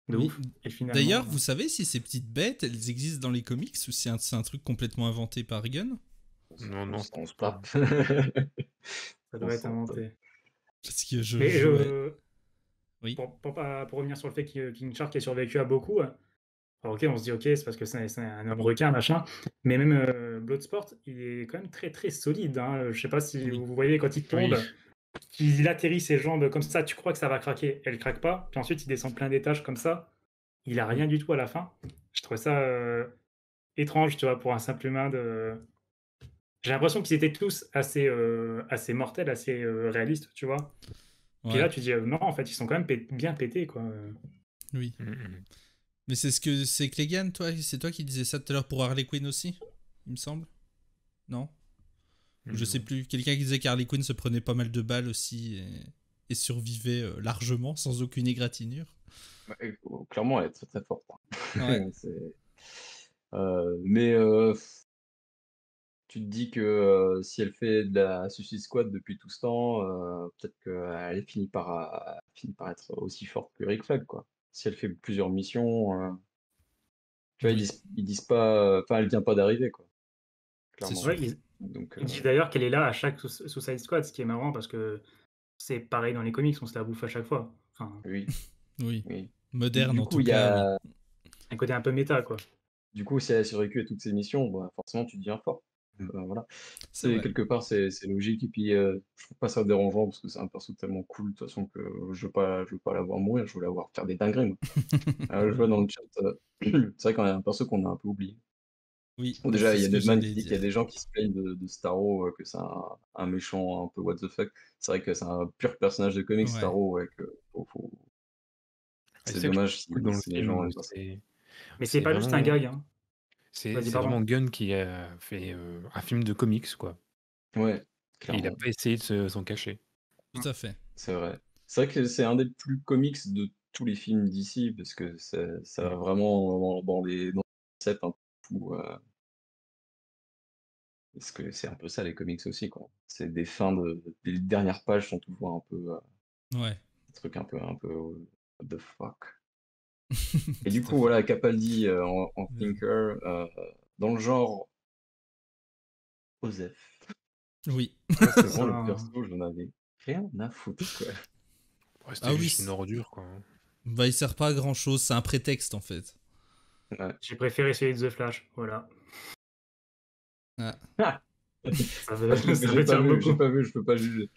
de Oui. ouf. Et finalement, D'ailleurs, vous savez si ces petites bêtes, elles existent dans les comics ou c'est un truc complètement inventé par Gunn? Non, je On pense se pas. tape. ça On doit se être tape. inventé. Parce que je Mais jouais. Oui. pour revenir sur le fait que King Shark ait survécu à beaucoup, alors ok, on se dit ok, c'est parce que c'est un homme requin, machin. Mais même Bloodsport, il est quand même très très solide. Hein. Je sais pas si Oui. vous voyez quand il tombe, Oui. qu'il atterrit ses jambes comme ça, tu crois que ça va craquer, elle craque pas. Puis ensuite, il descend plein d'étages comme ça. Il a rien du tout à la fin. Je trouve ça étrange, tu vois, pour un simple humain de. J'ai l'impression qu'ils étaient tous assez mortels, assez réalistes, tu vois. Puis Ouais. là, tu dis non, en fait, ils sont quand même bien pétés, quoi. Oui. Mhm. Mais c'est ce que c'est Clegane, toi, c'est toi qui disais ça tout à l'heure pour Harley Quinn aussi, il me semble. Non? Je sais plus. Quelqu'un qui disait qu'Harley Quinn se prenait pas mal de balles aussi et survivait largement sans aucune égratignure. Clairement, elle est très très forte, hein. Ouais. Mais tu te dis que si elle fait de la Suicide Squad depuis tout ce temps, peut-être qu'elle finit par être aussi forte que Rick Flag, quoi. Si elle fait plusieurs missions, tu vois, Oui. ils disent pas, enfin, elle vient pas d'arriver, quoi. C'est Clairement. sûr. Ouais, Donc, ils disent d'ailleurs qu'elle est là à chaque Suicide Squad, ce qui est marrant parce que c'est pareil dans les comics, on se la bouffe à chaque fois. Enfin, oui, Oui. oui. Moderne Du en coup, tout il y cas, oui. a, Un côté un peu méta, quoi. du coup, si elle a survécu à toutes ces missions, bah, forcément, tu deviens fort. Voilà. C'est C'est vrai. quelque part, c'est logique. Et puis, je trouve pas ça dérangeant parce que c'est un perso tellement cool de toute façon que je veux pas la voir mourir. Je veux la voir faire des dingueries, moi. Je vois dans le chat, c'est vrai qu'on a un perso qu'on a un peu oublié. Oui, Bon, bah, déjà, c'est il y ce a que Deadman j'allais qui dit qu'il y a dire. des gens qui se plaignent de Starro, que c'est un méchant un peu what the fuck. C'est vrai que c'est un pur personnage de comics, Ouais. Starro, ouais, Et c'est c'est ça que je dommage trouve cool dans le si les gens film. aiment pas ça. Mais c'est C'est pas juste un vraiment, gag, hein. c'est Vas-y, c'est pardon. vraiment Gunn qui a fait un film de comics, quoi. Ouais, Et il a clairement, pas essayé de s'en cacher. Tout à fait. c'est vrai. C'est vrai que c'est un des plus comics de tous les films d'ici, parce que ça va Mm. vraiment dans les concepts un peu fous, parce que c'est un peu ça les comics aussi, quoi. C'est des fins les dernières pages sont toujours un peu Ouais. des trucs un peu what the fuck. Et du Tout à coup, fait. voilà, Capaldi en Vas-y. Thinker, dans le genre Osef. Oui. Ouais, c'est Vraiment, ça, le hein. perso, j'en avais rien à foutre, quoi. Ouais, Ah c'était oui. juste une ordure, quoi. Bah, il sert pas à grand chose. C'est un prétexte en fait. Ouais. J'ai préféré celui de The Flash, voilà. Ah. Ah, Ça veut, ça j'ai veut pas dire vu, beaucoup. je peux pas juger.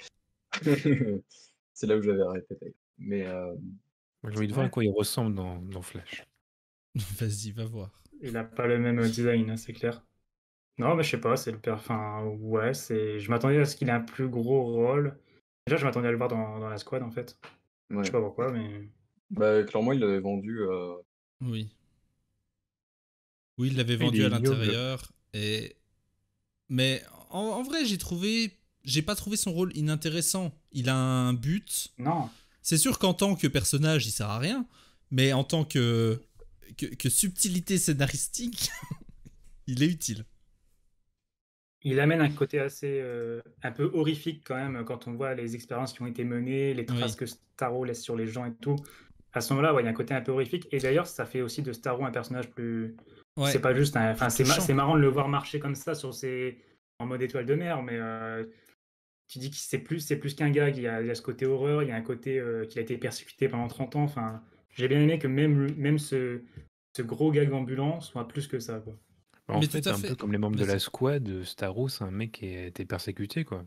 C'est là où j'avais arrêté d'ailleurs. Mais Moi, j'ai envie de voir à ouais, quoi il ressemble dans Flash. Vas-y, va voir. Il a pas le même design, hein, c'est clair. Non, mais je sais pas, c'est le père. Enfin, ouais, c'est. Je m'attendais à ce qu'il ait un plus gros rôle. Déjà, je m'attendais à le voir dans la squad, en fait. Je sais ouais. pas pourquoi, mais. Bah, clairement, il l'avait vendu. Oui. Oui, il l'avait Il vendu est à ignoble. l'intérieur. Mais en vrai, j'ai pas trouvé son rôle inintéressant. Il a un but. Non. C'est sûr qu'en tant que personnage, il sert à rien. Mais en tant que subtilité scénaristique, il est utile. Il amène un côté assez. Un peu horrifique, quand même, quand on voit les expériences qui ont été menées, les traces Oui. que Starro laisse sur les gens et tout. À ce moment-là, ouais, il y a un côté un peu horrifique. Et d'ailleurs, ça fait aussi de Starro un personnage plus. C'est Ouais. pas juste un. Enfin, Plus touchant. c'est marrant de le voir marcher comme ça sur ses. En mode étoile de mer, mais. Tu dis que c'est plus qu'un gag, il y a ce côté horreur, il y a un côté qu'il a été persécuté pendant 30 ans. Enfin, j'ai bien aimé que même ce gros gag ambulant soit plus que ça, quoi. Bah, en Mais tout fait, à un peu fait. comme les membres de la Vas-y. squad, Starro, c'est un mec qui a été persécuté, quoi.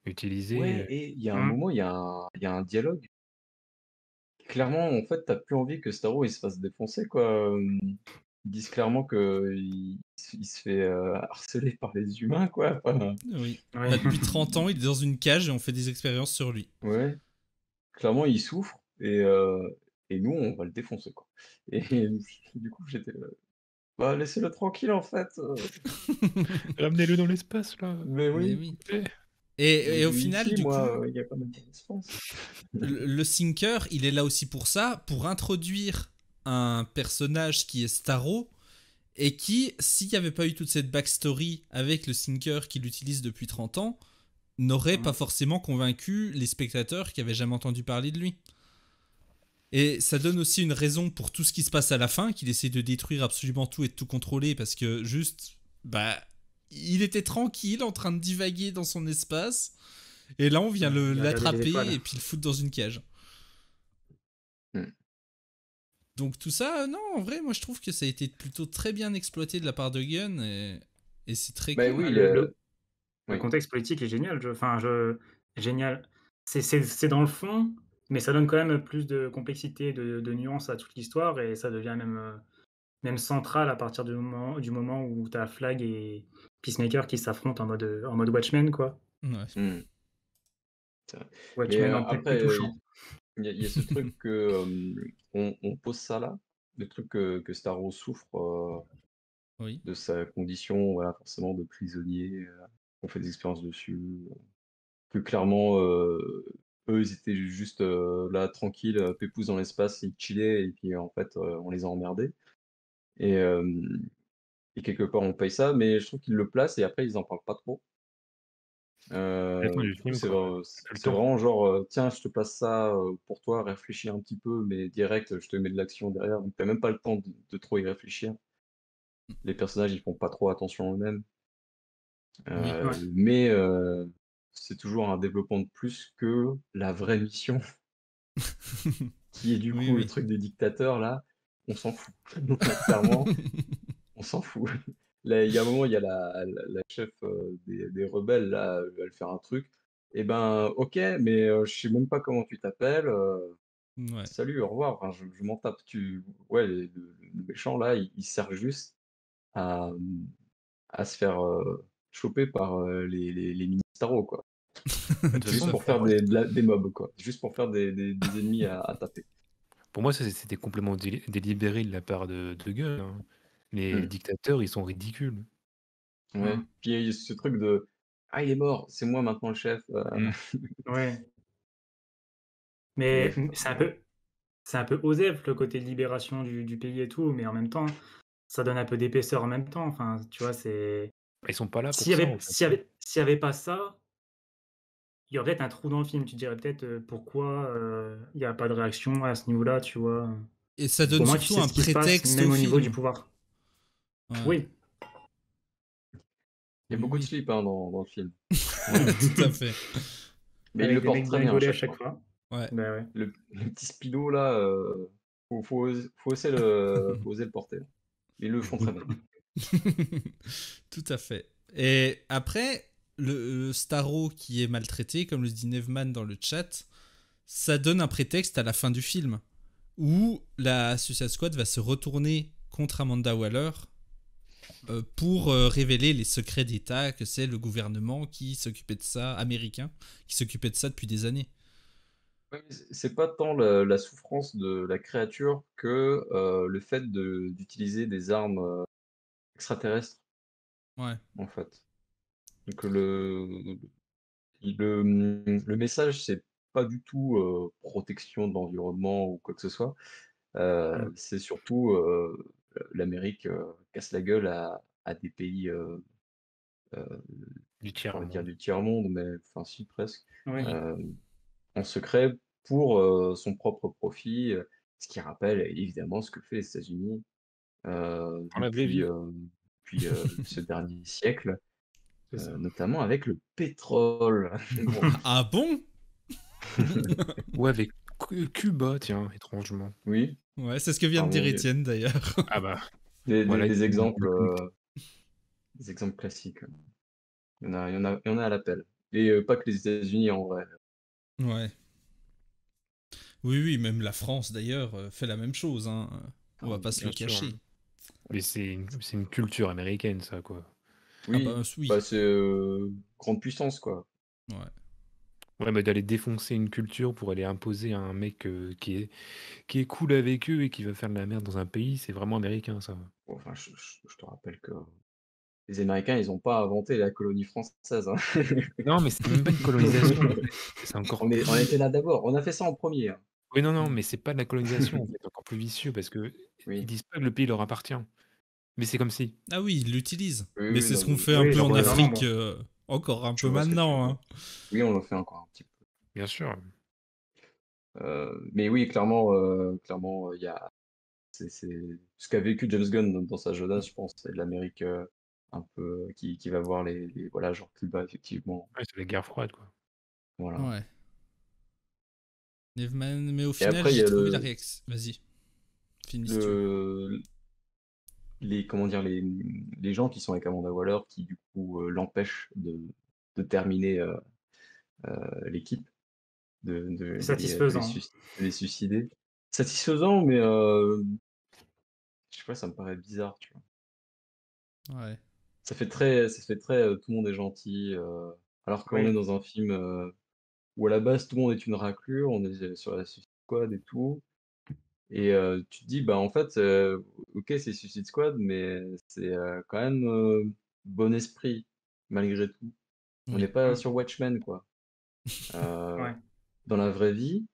Utilisé. Ouais, et il y a un Mmh. moment, il y a un dialogue. Clairement, en fait, t'as plus envie que Starro il se fasse défoncer, quoi. Ils disent clairement que il se fait harceler par les humains, quoi. Enfin, Oui. Ouais. Bah, depuis 30 ans, il est dans une cage et on fait des expériences sur lui. ouais, clairement, il souffre et nous, on va le défoncer, quoi. Et du coup, j'étais bah, laissez-le tranquille, en fait. Ramenez-le dans l'espace, là. Mais Mais oui, oui. Eh. Et au final, ici, du moi, coup, il y a pas même pas d'espace. le Thinker, il est là aussi pour ça, pour introduire un personnage qui est Starro et qui, s'il n'y avait pas eu toute cette backstory avec le Thinker qu'il utilise depuis 30 ans, n'aurait pas Mmh. forcément convaincu les spectateurs qui avaient jamais entendu parler de lui. Et ça donne aussi une raison pour tout ce qui se passe à la fin, qu'il essaie de détruire absolument tout et de tout contrôler, parce que juste, bah, il était tranquille en train de divaguer dans son espace, et là on vient Ouais, il a regardé les l'attraper étoiles. et puis le foutre dans une cage. Hmm. Donc tout ça, non, en vrai, moi je trouve que ça a été plutôt très bien exploité de la part de Gunn, et c'est très Bah cool. oui, Ouais, le oui. contexte politique est génial. Génial. C'est dans le fond, mais ça donne quand même plus de complexité, de nuances à toute l'histoire, et ça devient même central à partir du moment où tu as Flag et Peacemaker qui s'affrontent en mode Watchmen, quoi. Ouais. Hmm, c'est vrai. Mais Watchmen en peut-être plus après, touchant. il y a ce truc que on pose ça là, le truc que Starro souffre Oui. de sa condition, voilà, forcément de prisonnier, on fait des expériences dessus, que clairement, eux, ils étaient juste là, tranquilles, pépouses dans l'espace, ils chillaient, et puis en fait, on les a emmerdés. Et, et quelque part, on paye ça, mais je trouve qu'ils le placent et après, ils en parlent pas trop. À la fin du Du coup, film, quoi. T'as le c'est temps. vraiment genre, tiens, je te passe ça pour toi, réfléchis un petit peu, mais direct, je te mets de l'action derrière. Donc, t'as même pas le temps de trop y réfléchir. Les personnages, ils font pas trop attention eux-mêmes. Oui. Ouais. Mais c'est toujours un développement de plus que la vraie mission qui est du Oui, coup le oui. truc des dictateurs, là, on s'en fout. Clairement, on s'en fout. Là, il y a un moment, il y a la chef des rebelles, là, elle va faire un truc. Eh ben, ok, mais je sais même pas comment tu t'appelles. Ouais. Salut, au revoir. Enfin, je m'en tape. Ouais, le méchant, là, il sert juste à, à se faire choper par les ministères, quoi. De toute Tout Juste façon, à pour pour fait. faire moi, des mobs, quoi. Juste pour faire des ennemis à taper. pour moi, ça, c'était complètement délibéré de la part de Gunn, hein. Les Hmm. dictateurs, ils sont ridicules. Ouais. Puis il y a ce truc de ah, il est mort, c'est moi maintenant le chef. Mm. Ouais. Et Mais bon. c'est un peu osef le côté libération du pays et tout, mais en même temps, ça donne un peu d'épaisseur en même temps. Enfin, tu vois, c'est Ils sont pas là s'il y pour ça, avait en fait. s'il y avait pas ça, il y aurait peut-être un trou dans le film. Tu te dirais peut-être, pourquoi, il y a pas de réaction à ce niveau-là, tu vois? Et ça Au donne moins tu surtout sais un ce qui se passe, prétexte au même au niveau du film. pouvoir. Ouais. Oui, Il y a Oui, beaucoup de oui. slip hein, dans le film. Ouais, tout à fait. Mais il avec le des porte mecs très bien bien à gaulés à chaque chaque fois. fois. Ouais. Bah, ouais. Le petit speedo là, faut oser le porter. Ils le font très bien. Tout à fait. Et après, le Starro qui est maltraité, comme le dit Nevman dans le chat, ça donne un prétexte à la fin du film où la Suicide Squad va se retourner contre Amanda Waller pour révéler les secrets d'État que c'est le gouvernement qui s'occupait de ça, américain, qui s'occupait de ça depuis des années. Ouais, mais c'est pas tant la souffrance de la créature que le fait d'utiliser des armes extraterrestres, Ouais. en fait. Donc le message, c'est pas du tout protection de l'environnement ou quoi que ce soit. Mmh. C'est surtout l'Amérique casse la gueule à des pays, Du j'ai pas envie de dire tiers-monde. du tiers-monde, mais enfin si presque, Oui. euh, en secret pour son propre profit, ce qui rappelle évidemment ce que fait les États-Unis Dans la vraie vie. depuis ce dernier siècle, C'est ça. notamment avec le pétrole. Bon, Ah bon? Ou avec Cuba, tiens, étrangement. oui, Ouais, c'est ce que vient de pardon, dire Étienne d'ailleurs. Ah bah, des, des- voilà, des il y a exemples, le connecté. des exemples classiques. Il y en a à l'appel. Et pas que les États-Unis en vrai. Ouais. Oui, oui, même la France d'ailleurs fait la même chose. Hein. On va Ah, pas se Bien le sûr. cacher. Mais c'est une culture américaine, ça, quoi. Ah bah oui, oui. bah, c'est grande puissance, quoi. Ouais. Ouais, mais d'aller défoncer une culture pour aller imposer à un mec qui est cool avec eux et qui va faire de la merde dans un pays, c'est vraiment américain, ça. Bon, enfin, je te rappelle que les Américains, ils n'ont pas inventé la colonie française, hein. Non, mais c'est même pas une colonisation, en fait. C'est encore On plus. était là d'abord. On a fait ça en premier, hein. Oui, non, non, Mm. mais c'est pas de la colonisation, en fait, encore plus vicieux, parce que ils Oui, disent pas que le pays leur appartient. Mais c'est comme si. Ah oui, ils l'utilisent. oui, Mais oui, c'est non, ce qu'on mais fait un Oui, peu dans en le plus ouais, grand Afrique nombre. encore un je peu vois ce que tu veux maintenant. dire. Hein. Oui, on le fait encore un petit peu. Bien sûr. Mais oui, clairement, il y a, c'est ce qu'a vécu James Gunn dans sa jeunesse, je pense, c'est de l'Amérique un peu qui va voir voilà, genre Cuba, effectivement. Ouais, c'est la guerre froide, quoi. Voilà. Ouais. Nevman, mais au Et final, après, il y j'ai a trouvé la réaction. Vas-y, finis si tu veux. le, comment dire, les gens qui sont avec Amanda Waller qui, du coup, l'empêchent de terminer l'équipe, C'est satisfaisant. de les suicider. Satisfaisant, mais je sais pas, ça me paraît bizarre, tu vois. Ouais. Ça fait très tout le monde est gentil, alors qu'on est Oui. dans un film où à la base tout le monde est une raclure, on est sur la Suicide Squad et tout. Et tu te dis, bah en fait, ok, c'est Suicide Squad, mais c'est quand même bon esprit, malgré tout. On n'est Oui. pas Mmh. sur Watchmen, quoi. Euh, Ouais. dans la vraie vie,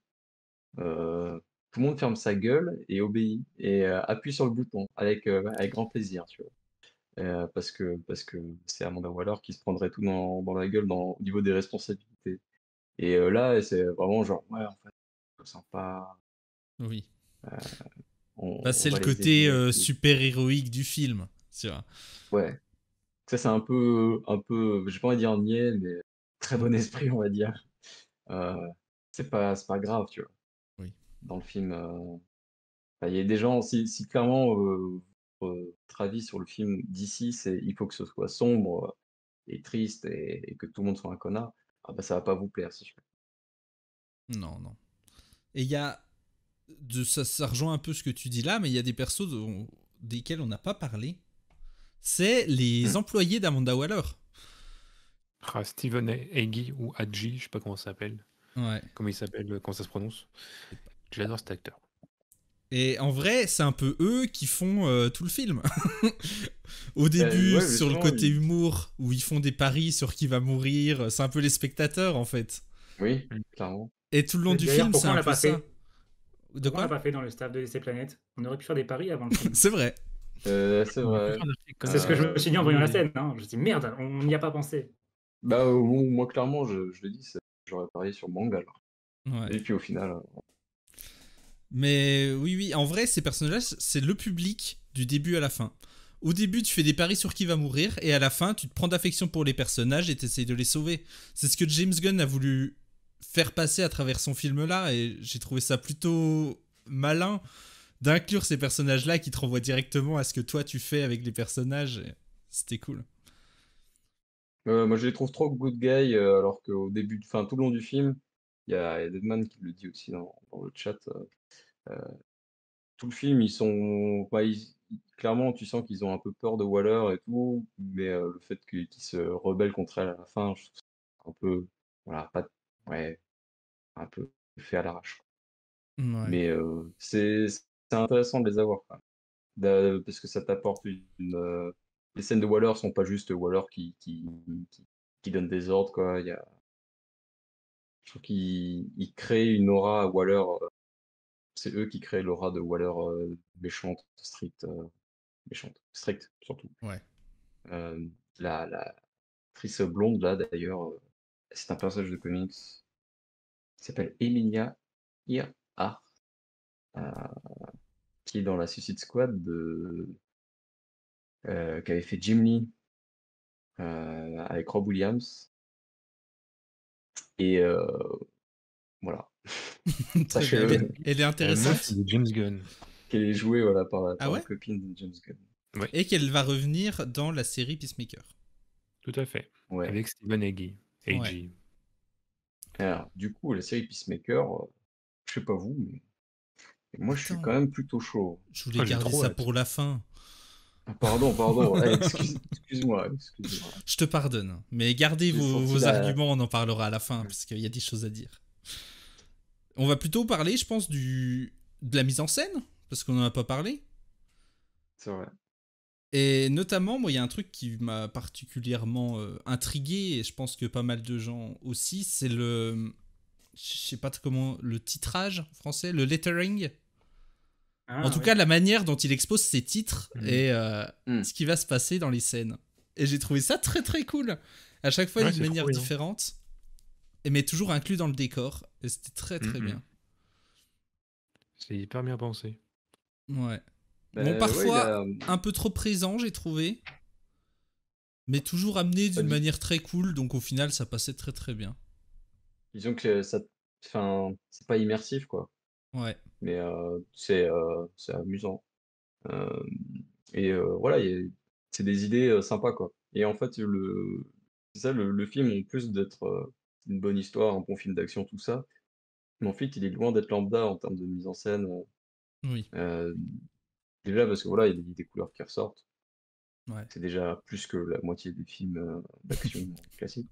tout le monde ferme sa gueule et obéit, et appuie sur le bouton avec grand plaisir, tu vois. Parce que c'est Amanda Waller qui se prendrait tout dans la gueule au niveau des responsabilités. Et là, c'est vraiment genre, ouais, en fait, c'est sympa, Oui. Bah, on c'est le va les côté aider et tout. super héroïque du film. Tu vois. Ouais, ça c'est un peu, j'ai pas envie de dire niais, mais très bon esprit, on va dire. Euh, c'est pas grave, tu vois. Oui. dans le film. Il y a des gens, si clairement votre avis sur le film d'ici, c'est il faut que ce soit sombre et triste et que tout le monde soit un connard, ah bah ça va pas vous plaire si je Non, non. Et il y a. Ça rejoint un peu ce que tu dis là, mais il y a des persos desquels on n'a pas parlé. C'est les employés d'Amanda Waller. Ah, Steven Hagee ou Hadji, je sais pas comment ça s'appelle. Ouais. Comment il s'appelle, comment ça se prononce. J'adore cet acteur. Et en vrai, c'est un peu eux qui font tout le film. Au début, ouais, sur le justement, côté humour, où ils font des paris sur qui va mourir, c'est un peu les spectateurs en fait. Oui, clairement. Et tout le long du D'ailleurs, film, c'est pourquoi on un l'a peu pas ça. fait? De Pourquoi on quoi l'a pas fait dans le staff de DC Planète? On aurait pu faire des paris avant le film. C'est vrai. C'est On aurait vrai. pu faire un article, C'est ce que je me suis dit en voyant la oui. scène. Hein. Je me suis dit, merde, on n'y a pas pensé. Bah, moi, clairement, je l'ai dit, j'aurais parié sur manga. Alors. Ouais. Et puis au final, Mais oui, en vrai, ces personnages, c'est le public du début à la fin. Au début, tu fais des paris sur qui va mourir, et à la fin, tu te prends d'affection pour les personnages et t'essayes de les sauver. C'est ce que James Gunn a voulu faire passer à travers son film-là, et j'ai trouvé ça plutôt malin d'inclure ces personnages-là qui te renvoient directement à ce que toi tu fais avec les personnages. Et c'était cool. moi je les trouve trop good guy, alors qu'au début, enfin tout le long du film, il y a Deadman qui le dit aussi dans le chat. Tout le film, ils sont, clairement, tu sens qu'ils ont un peu peur de Waller et tout, mais le fait qu'ils se rebellent contre elle à la fin, je trouve ça un peu, voilà, pas, ouais, un peu fait à l'arrache. Ouais. Mais c'est intéressant de les avoir, quoi. Parce que ça t'apporte les scènes de Waller sont pas juste Waller qui donne des ordres, quoi. Je trouve qu'ils créent une aura à Waller. C'est eux qui créent l'aura de Waller méchante, stricte surtout. Ouais. La actrice blonde là d'ailleurs, c'est un personnage de comics. Qui s'appelle Emilia Earhart, qui est dans la Suicide Squad qui avait fait Jim Lee avec Rob Williams. Et voilà. Très bien. Sachez-le. Elle est La intéressante. meuf de James Gunn. Qu'elle est jouée voilà, par Ah ouais la copine de James Gunn. Ouais, Et qu'elle va revenir dans la série Peacemaker. tout à fait. Ouais. Avec Steven Hagee. Ouais. Alors, du coup, la série Peacemaker, je sais pas vous, mais moi je suis Attends. quand même plutôt chaud. Je voulais Ah, j'ai garder trop ça hâte. pour la fin. Ah, pardon. Excuse-moi. Je te pardonne. Mais gardez J'ai senti vos la- arguments, on en parlera à la fin, parce qu'il y a des choses à dire. On va plutôt parler, je pense, de la mise en scène, parce qu'on n'en a pas parlé. C'est vrai. Et notamment, moi, il y a un truc qui m'a particulièrement intrigué, et je pense que pas mal de gens aussi, c'est le... Je sais pas comment... Le titrage en français, le lettering. Ah, En tout ouais. cas, la manière dont il expose ses titres Mhm. et Mhm. ce qui va se passer dans les scènes. Et j'ai trouvé ça très très cool. À chaque fois, Ouais, d'une c'est manière trop bien. différente, mais toujours inclus dans le décor. Et c'était très très Mhm. bien. C'est hyper bien pensé. Ouais. Bah, Bon, ouais, parfois un peu trop présent, j'ai trouvé. Mais toujours amené d'une dis- manière très cool, donc au final, ça passait très très bien. disons que enfin, c'est pas immersif, quoi. Ouais. Mais c'est amusant. Euh, et voilà, c'est des idées sympas, quoi. Et en fait, c'est ça, le film, en plus d'être une bonne histoire, un bon film d'action, tout ça, mais en fait, il est loin d'être lambda en termes de mise en scène. Oui. Euh, déjà parce que voilà, il y a des couleurs qui ressortent. Ouais. C'est déjà plus que la moitié des films d'action classiques.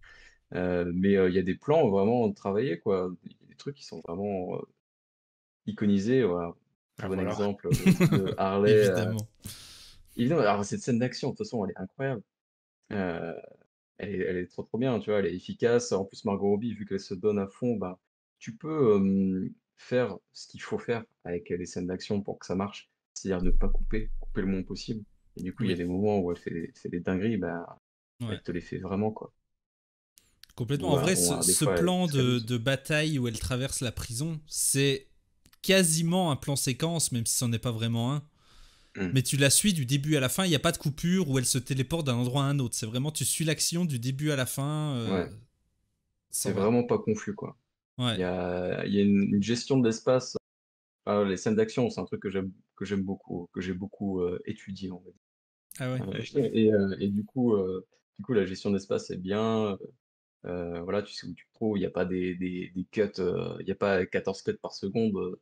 Mais il y a des plans vraiment travaillés, quoi. Il y a des trucs qui sont vraiment iconisés. Voilà. Ah, Bon voilà. exemple, le truc de Harley. Évidemment. Évidemment, alors cette scène d'action, de toute façon, elle est incroyable. Euh, elle est trop trop bien, tu vois, elle est efficace. En plus, Margot Robbie, vu qu'elle se donne à fond, bah, tu peux faire ce qu'il faut faire avec les scènes d'action pour que ça marche. C'est-à-dire ne pas couper le moins possible. Et du coup, il y a Oui. des moments où elle fait des dingueries, bah, Ouais. elle te les fait vraiment, quoi. Complètement. Bon, En vrai, bon, des ce fois, elle plan est très douce. de bataille où elle traverse la prison, c'est quasiment un plan séquence, même si c'en est pas vraiment un. Mm. Mais tu la suis du début à la fin, il n'y a pas de coupure où elle se téléporte d'un endroit à un autre. C'est vraiment, tu suis l'action du début à la fin. Ouais. Sans C'est va. vraiment pas confus, quoi. Ouais. Il y a une gestion de l'espace Ah, les scènes d'action, c'est un truc que j'aime beaucoup, que j'ai beaucoup étudié, on va dire. Ah ouais. Et du coup, la gestion d'espace est bien. Voilà, tu sais où tu te trouves, il n'y a pas des cuts, il n'y a pas 14 cuts par seconde,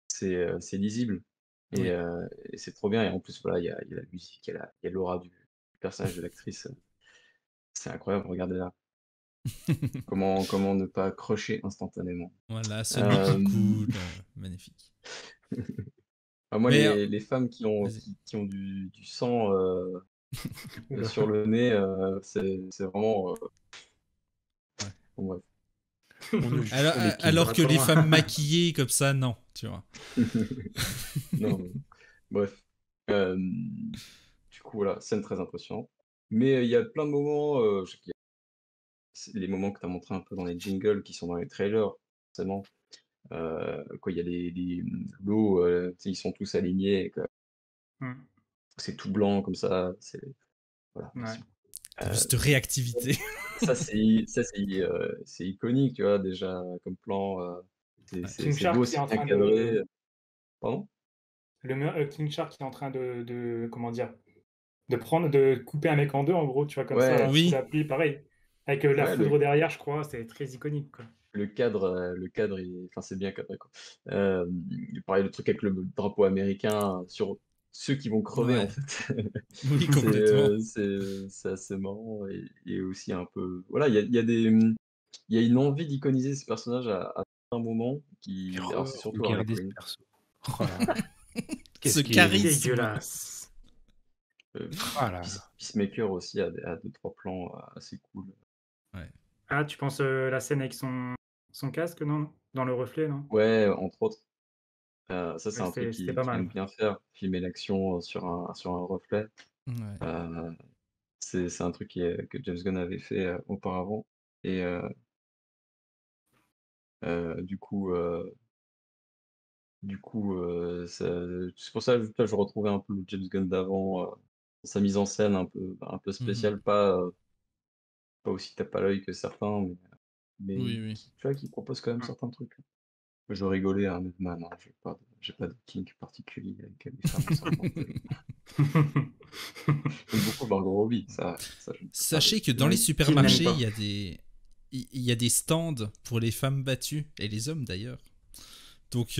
c'est lisible. Oui. Et c'est trop bien. Et en plus, voilà, il y a la musique, il y a l'aura du personnage de l'actrice. C'est incroyable, regardez là. Comment ne pas crocher instantanément. Voilà, Sonic qui Euh, coule, magnifique. Moi, Mais les femmes vas-y. qui ont du sang Oula. sur le nez, c'est vraiment. Ouais. Bon, bref. On ne juge Alors, pas les films. alors va que trop les loin. femmes maquillées comme ça, non, tu vois. Non, mais bref. Euh, du coup, voilà, scène très impressionnante. Mais il y a plein de moments, je sais qu'il y a les moments que tu as montré un peu dans les jingles qui sont dans les trailers, forcément. Quoi, il y a l'eau, tu sais, ils sont tous alignés, quoi. Mm. C'est tout blanc comme ça. Voilà, Ouais. merci. T'as vu Euh, cette réactivité. c'est iconique, tu vois, déjà, comme plan. Ouais. King C'est beau, Shark qui est c'est en bien train cadré. Pardon? King Shark qui est en train comment dire, de couper un mec en deux, en gros, tu vois, comme ça, Ouais, sous Oui, la pluie, pareil. Avec la ouais, foudre derrière, je crois, c'est très iconique, quoi. le cadre, enfin, c'est bien cadré, quoi. Pareil, le truc avec le drapeau américain sur ceux qui vont crever, en ouais, fait. oui, complètement. C'est assez marrant et aussi un peu. Voilà, il y a une envie d'iconiser ces personnages à certains moments Et alors, c'est surtout Harley regardez ce Quinn. perso. Oh là là. Ce Qu'est-ce qu'il est beau. charisme. Dégueulasse. Euh, Ah là là. Peacemaker aussi a deux, trois plans assez cool. Ouais. Ah, tu penses la scène avec son casque, non? Dans le reflet, non? Ouais, entre autres. Ça, c'est Ouais, un truc c'était pas qu'il aime mal. bien faire, filmer l'action sur un reflet. Ouais. Euh, c'est un truc que James Gunn avait fait auparavant. Et du coup, c'est pour ça que je retrouvais un peu le James Gunn d'avant, sa mise en scène un peu Mhm. spéciale, pas aussi tape à l'œil que certains, mais Oui, oui. tu vois, qui propose quand même Mm. certains trucs. Je rigolais, hein, Nedman, hein, j'ai pas de kink particulier avec les femmes enceintes. J'aime beaucoup Margot Robbie, ça je ne peux pas Sachez que dans les Ouais, qui n'aime supermarchés, pas? il y a des stands pour les femmes battues, et les hommes d'ailleurs. Donc,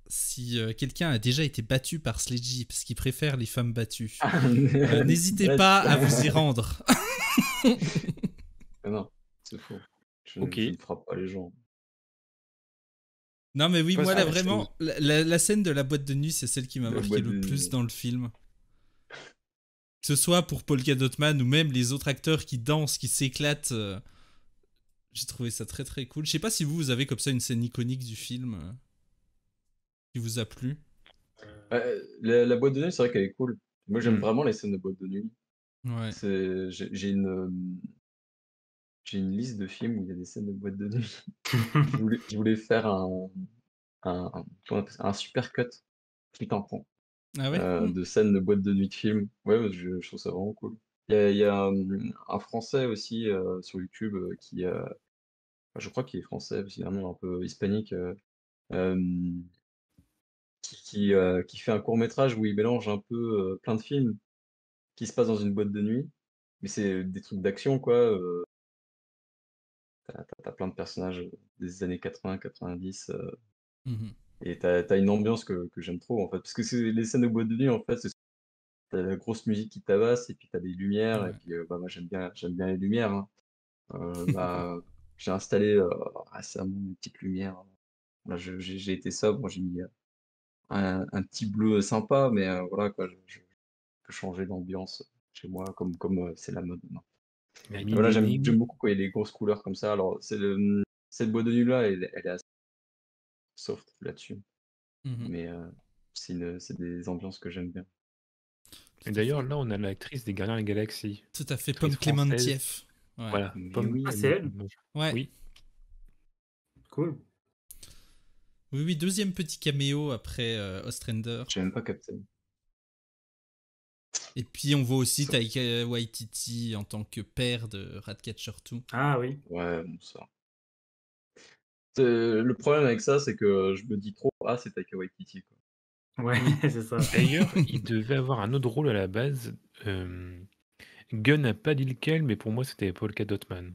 si quelqu'un a déjà été battu par Sledgy parce qu'il préfère les femmes battues, n'hésitez Ouais, pas à vous y rendre. mais non, c'est faux. Ok. Je ne frappe pas les gens. Non, mais oui, moi Passons là à autre chose. vraiment, la scène de la boîte de nuit, c'est celle qui m'a La marqué boîte le de plus nuit. dans le film. Que ce soit pour Polka Dot Man ou même les autres acteurs qui dansent, qui s'éclatent. J'ai trouvé ça très très cool. Je sais pas si vous avez comme ça une scène iconique du film qui vous a plu. Ouais, la boîte de nuit, c'est vrai qu'elle est cool. Moi, j'aime Hmm. vraiment les scènes de boîte de nuit. Ouais. J'ai une liste de films où il y a des scènes de boîte de nuit. Je voulais faire comment on appelle ça, un super cut, qui t'en prend, Ah ouais. de scènes de boîte de nuit de films. Ouais, je trouve ça vraiment cool. Il y a un Français aussi sur YouTube je crois qu'il est français, parce qu'il a un nom un peu hispanique, euh, qui fait un court métrage où il mélange un peu plein de films qui se passent dans une boîte de nuit. Mais c'est des trucs d'action, quoi. T'as plein de personnages des années 80-90. Mhm. Et t'as une ambiance que j'aime trop, en fait. Parce que c'est les scènes de boîte de nuit, en fait, t'as la grosse musique qui tabasse, et puis t'as des lumières, et Ouais. puis bah, moi j'aime bien les lumières, hein. Bah, j'ai installé récemment une petite lumière. Là, j'ai été sobre, moi j'ai mis un petit bleu sympa, mais voilà, quoi, je peux changer d'ambiance chez moi, comme c'est la mode maintenant. Il a Et mis voilà, Neneng. j'aime beaucoup quand il y a des grosses couleurs comme ça. Alors, cette boîte de nuit-là, elle est assez soft là-dessus. Mhm. Mais c'est des ambiances que j'aime bien. Et Tout à d'ailleurs, fait. là, on a l'actrice des Gardiens de la Galaxie. Tout à fait. Actrice Pomme française. Clémentieff. Ouais. Voilà. Mais Pomme. Ah, oui, c'est elle? Ouais. Oui. Cool. Oui, oui, deuxième petit caméo après Ostrander. j'ai même pas capté. Et puis on voit aussi Ça, Taika Waititi en tant que père de Ratcatcher 2. Ah oui. ouais, bon, ça. Le problème avec ça, c'est que je me dis trop, ah, c'est Taika Waititi, quoi. Ouais, Oui. c'est ça. D'ailleurs, il devait avoir un autre rôle à la base. Gunn n'a pas dit lequel, mais pour moi, c'était Polka Dot Man.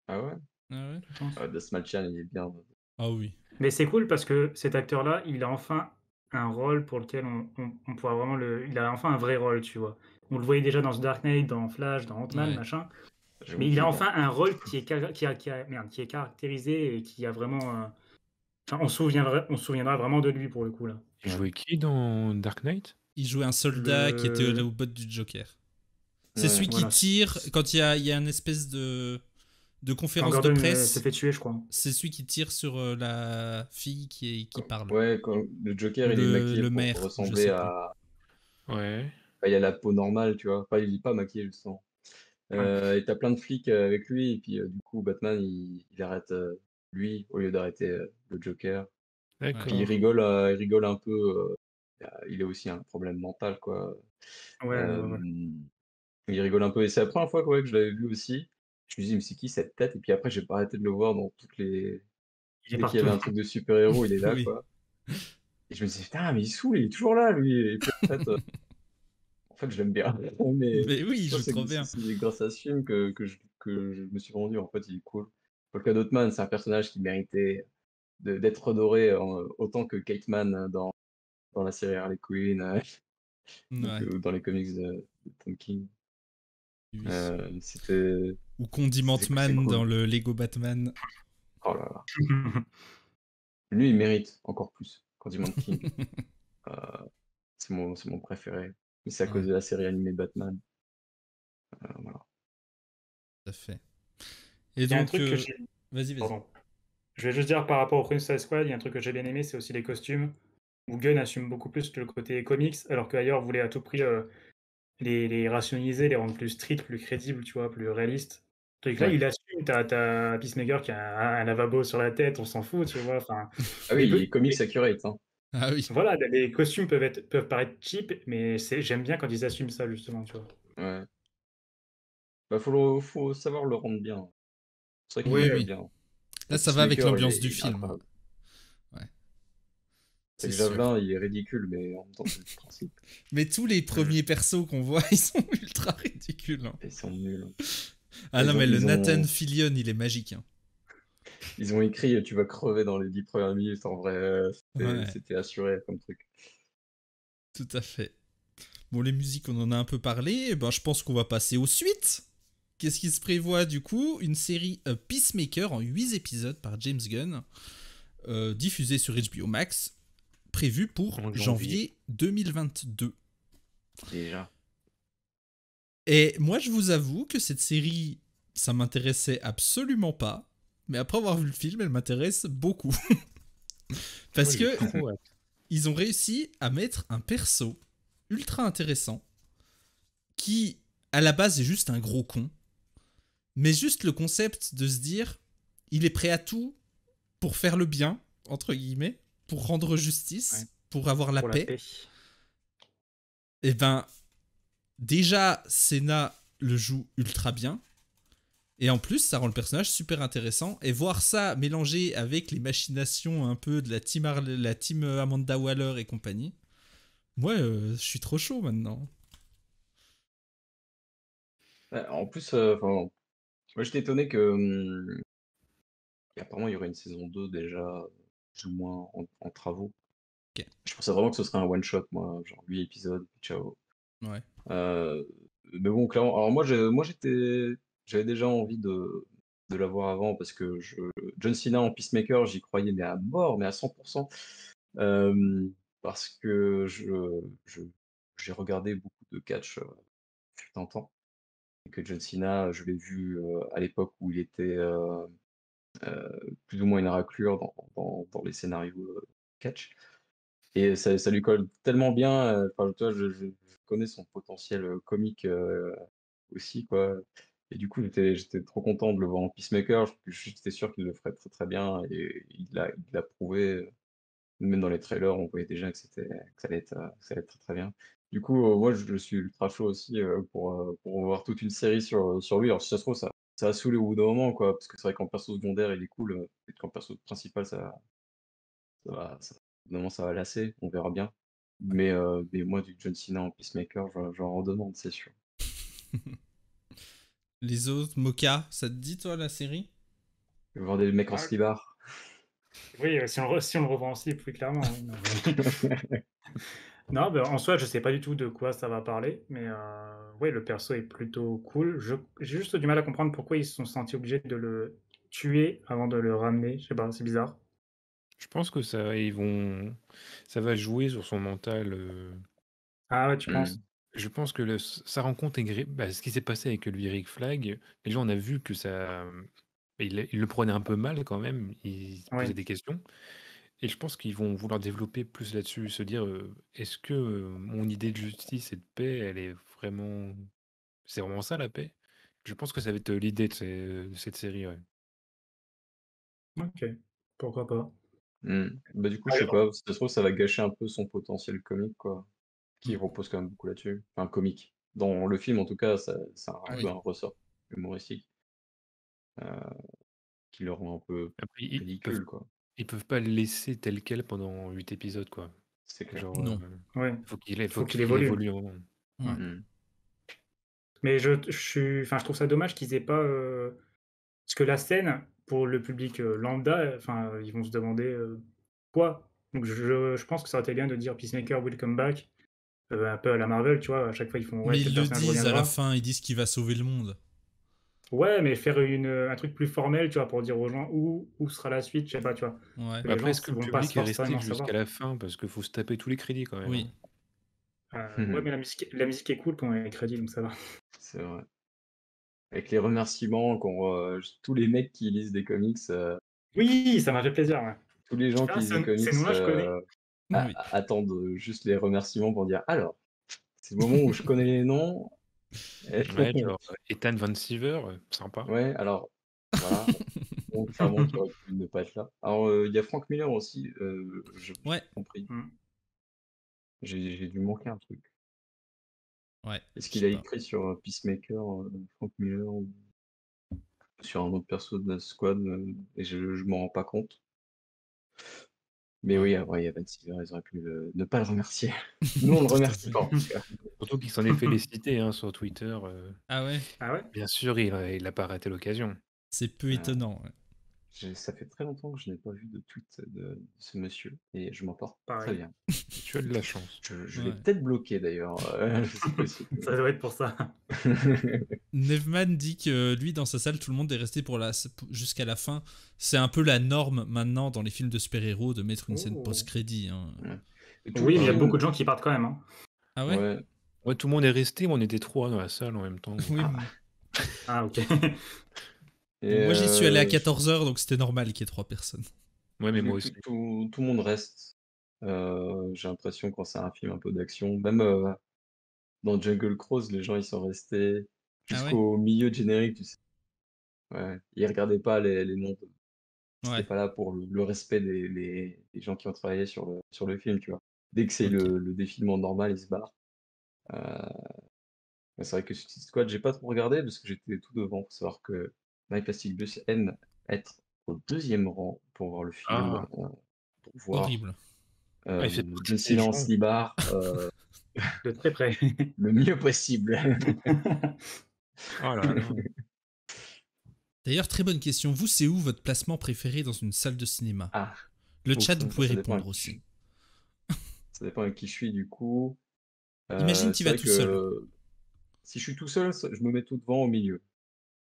Ah ouais? Ah ouais? Je pense. Desmalchian, il est bien. Ah oui. Mais c'est cool parce que cet acteur-là, il a enfin un rôle pour lequel on pourra vraiment il a enfin un vrai rôle, tu vois? On le voyait déjà dans The Dark Knight, dans Flash, dans Ant-Man, Ouais. machin, J'avoue mais il qu'il a est enfin bien. un rôle qui est caractérisé et qui a vraiment, enfin, on se souviendra vraiment de lui pour le coup, là. Il Ouais. jouait qui dans Dark Knight? Il jouait un soldat qui était Le au bot du Joker. C'est Ouais. celui qui Voilà, tire quand il y a une espèce de quand conférence de Gordon, se presse. fait tuer, je crois. C'est celui qui tire sur la fille qui parle. Ouais, quand le Joker, Ou il est maquillé le pour maire, je ressembler sais plus. à... Ouais. Enfin, il a la peau normale, tu vois. Enfin, il est pas maquillé, justement. Ouais. Et t'as plein de flics avec lui, et puis du coup, Batman, il arrête lui au lieu d'arrêter le Joker. Puis D'accord. il rigole un peu. Il a aussi un problème mental, quoi. Ouais, ouais, Euh, ouais. il rigole un peu. Et c'est la première fois quoi, que je l'avais vu aussi. Je me dis, mais c'est qui cette tête? Et puis après, j'ai pas arrêté de le voir dans toutes les. Il est Dès qu'il y avait partout. un truc de super-héros, il est là, Oui. quoi. Et je me disais, putain, mais il est saoul, il est toujours là, lui. Et puis en fait je l'aime bien. Mais Mais oui, je il pense joue que trop c'est bien. c'est grâce à ce film que je me suis rendu. En fait, il est cool. Polka Dot Man, c'est un personnage qui méritait d'être redoré autant que Kate Man dans la série Harley Quinn, donc, Ouais, dans les comics de Tom King. oui. C'était Ou Condiment c'est Man dans cool. le Lego Batman. Oh là là. Lui, il mérite encore plus. Condiment King, euh, c'est mon préféré. Mais c'est à cause Ouais, de la série animée Batman. Voilà. tout à fait. Et Il y a un donc, truc que j'ai vas-y, vas-y. pardon. Je vais juste dire par rapport au Suicide Squad, il y a un truc que j'ai bien aimé, c'est aussi les costumes, où Gunn assume beaucoup plus le côté comics, alors qu'ailleurs voulait à tout prix, les rationaliser, les rendre plus street, plus crédibles, tu vois? Plus réalistes. Tandis que là, Ouais. il assume, tu Peacemaker qui a un lavabo sur la tête, on s'en fout, tu vois? Enfin, Ah oui, les il be est comics accurate, hein. Ah oui. voilà, les costumes peuvent paraître cheap, mais j'aime bien quand ils assument ça justement, tu vois? Ouais. Bah, faut savoir le rendre bien. C'est vrai qu'il le Oui, Ouais, fait oui. bien. Là, ça va avec Peacemaker, l'ambiance du il est film. incroyable. Ouais, C'est c'est le sûr. javelin, il est ridicule, mais en même temps, c'est le principe. Mais tous les premiers persos qu'on voit, ils sont ultra ridicules. Hein. Ils sont nuls. Ah non, mais le Ils Nathan ont, Fillion, il est magique. Hein. ils ont écrit tu vas crever dans les 10 premières minutes. En vrai, Ouais, c'était assuré comme truc. tout à fait. Bon, les musiques, on en a un peu parlé. Eh ben, je pense qu'on va passer aux suites. Qu'est-ce qui se prévoit du coup? Une série Peacemaker en 8 épisodes par James Gunn, diffusée sur HBO Max, prévue pour En janvier. janvier 2022. Déjà. Et moi, je vous avoue que cette série, ça m'intéressait absolument pas. Mais après avoir vu le film, elle m'intéresse beaucoup. Parce Moi, j'ai que trop hâte. ils ont réussi à mettre un perso ultra intéressant qui, à la base, est juste un gros con. Mais juste le concept de se dire, il est prêt à tout pour faire le bien, entre guillemets, pour rendre justice, Ouais. pour avoir la Pour la paix. paix. Et ben, déjà, Senna le joue ultra bien. Et en plus, ça rend le personnage super intéressant. Et voir ça mélangé avec les machinations un peu de la team Amanda Waller et compagnie, moi, je suis trop chaud maintenant. En plus, moi j'étais étonné que apparemment il y aurait une saison 2 déjà, plus ou moins en travaux. Ok, Je pensais vraiment que ce serait un one shot, moi, genre 8 épisodes, puis ciao. ouais. Euh, mais bon, clairement, alors j'avais déjà envie de la voir avant parce que John Cena en Peacemaker, j'y croyais mais à mort, mais à 100%. euh, parce que j'ai regardé beaucoup de catch fut un temps. Et que John Cena, je l'ai vu à l'époque où il était plus ou moins une raclure dans les scénarios catch. Et ça lui colle tellement bien. Enfin, tu vois, je connais son potentiel comique aussi, quoi. Et du coup, j'étais trop content de le voir en Peacemaker. J'étais sûr qu'il le ferait très très bien. Et il l'a prouvé. Même dans les trailers, on voyait déjà que ça allait être très très bien. Du coup, moi, je suis ultra chaud aussi pour voir toute une série sur lui. Alors, si ça se trouve, ça ça va saouler au bout d'un moment, quoi. Parce que c'est vrai qu'en perso secondaire, il est cool, peut-être qu'en perso principal, au bout d'un moment, ça va lasser, on verra bien. Mais moi, du John Cena en Peacemaker, j'en redemande, c'est sûr. Les autres, Mocha, ça te dit, toi, la série? Je vais voir des mecs en Ah, slibard. oui, si on le revoit en slip, oui, clairement. Oui, non, non, en soi, je sais pas du tout de quoi ça va parler, mais ouais, le perso est plutôt cool. J'ai juste du mal à comprendre pourquoi ils se sont sentis obligés de le tuer avant de le ramener. Je sais pas, c'est bizarre. Je pense que ça va jouer sur son mental. Ah ouais, tu Mmh. penses? Je pense que sa rencontre ce qui s'est passé avec lui, Rick Flag, déjà on a vu que il le prenait un peu mal quand même, il se posait Oui. des questions. Et je pense qu'ils vont vouloir développer plus là-dessus, se dire, est-ce que mon idée de justice et de paix, c'est vraiment ça la paix? Je pense que ça va être l'idée de cette série, ouais. OK, pourquoi pas. Mmh. Bah, du coup, je sais Alors pas, si ça se trouve, ça va gâcher un peu son potentiel comique, quoi, qui Mm. repose quand même beaucoup là-dessus. Enfin, comique. Dans le film, en tout cas, ça a un peu Oui. un ressort humoristique, qui le rend un peu Après, ridicule, quoi. ils peuvent pas le laisser tel quel pendant 8 épisodes, quoi. C'est clair. Genre, Non. oui, faut faut qu'il qu'il évolue. évolue un moment. Ouais. Ouais. Mmh. Mais je trouve ça dommage qu'ils aient pas, parce que la scène, pour le public, lambda, enfin, ils vont se demander, quoi? Donc je pense que ça aurait été bien de dire: «Peacemaker will come back», un peu à la Marvel, tu vois? À chaque fois, ils font: «Ouais, Mais tel ils le personnage disent à la reviendra». fin, ils disent qu'il va sauver le monde. Ouais, mais faire un truc plus formel, tu vois? Pour dire aux gens où sera la suite, je sais pas, tu vois? Ouais. Que Mais les après, gens est-ce que le vont pas public est resté forcément jusqu'à savoir. la fin? Parce qu'il faut se taper tous les crédits quand même, Oui. hein. Ouais, mais la musique est cool pendant les crédits, donc ça va. C'est vrai. Avec les remerciements tous les mecs qui lisent des comics, Oui, ça m'a fait plaisir, ouais. tous les gens Ah, qui lisent des comics, ces noms-là, je connais. Oui. attendent, juste les remerciements pour dire: «Alors, c'est le moment où je connais les noms». Ouais, genre Ethan Van Sciver, sympa. Ouais, alors, voilà, bon, clairement, qui aurait pu ne pas être là. Alors, il y a Frank Miller aussi, j'ai Ouais. pas compris. Mmh. J'ai dû manquer un truc. Ouais. Est-ce Je qu'il sais a pas. écrit sur, Peacemaker, Frank Miller, ou sur un autre perso de la squad, et je m'en rends pas compte? Mais Ouais. oui, après, il y a Ben Stiller, ils auraient pu, ne pas le remercier. Nous, on le Tout à remercie fait. pas, en tout cas. Surtout qu'il s'en est félicité, hein, sur Twitter. Ah ouais. Ah ouais? Bien sûr, il a pas raté l'occasion. C'est peu Heu, étonnant. Ouais. ça fait très longtemps que je n'ai pas vu de tweet de ce monsieur, et je m'en porte très Pareil. bien. Tu as de la chance. Je l'ai Ouais. peut-être bloqué d'ailleurs, c'est possible. Ça doit être pour ça. Nevman dit que lui, dans sa salle, tout le monde est resté jusqu'à la fin. C'est un peu la norme maintenant dans les films de super-héros de mettre une scène Oh. post-crédit. Hein. Ouais. Et tout Oui, le mais il y a beaucoup film, de gens qui partent quand même, hein. Ah ouais. ouais. Ouais, tout le monde est resté, mais on était 3 dans la salle en même temps. Oui. Ah, Ah OK. et Bon, moi, j'y suis allé à 14h, donc c'était normal qu'il y ait 3 personnes. Ouais, mais tout moi tout aussi. tout le monde reste. J'ai l'impression, quand c'est un film un peu d'action, même, dans Jungle Cruise, les gens, ils sont restés Ah ouais. jusqu'au milieu de générique, tu sais? Ouais, ils regardaient pas les noms, ils étaient Ouais. pas là pour le respect des gens qui ont travaillé sur le film, tu vois? Dès que c'est Ok. le défilement normal, ils se barrent. Heu, mais c'est vrai que Suicide Squad, j'ai pas trop regardé parce que j'étais tout devant. Faut savoir que My Plastic Bus aime être au deuxième rang pour voir le film, Ah, pour voir, Horrible. il fait partie John des Cena en gens. slibard, De très près. le mieux possible. Oh là là. D'ailleurs, très bonne question. Vous, c'est où votre placement préféré dans une salle de cinéma? Ah, Le ouf, chat, vous pouvez ça dépend répondre avec qui je aussi. suis. Ça dépend avec qui je suis, du coup. Imagine, tu C'est vas vrai tout seul. que si je suis tout seul, je me mets tout devant, au milieu.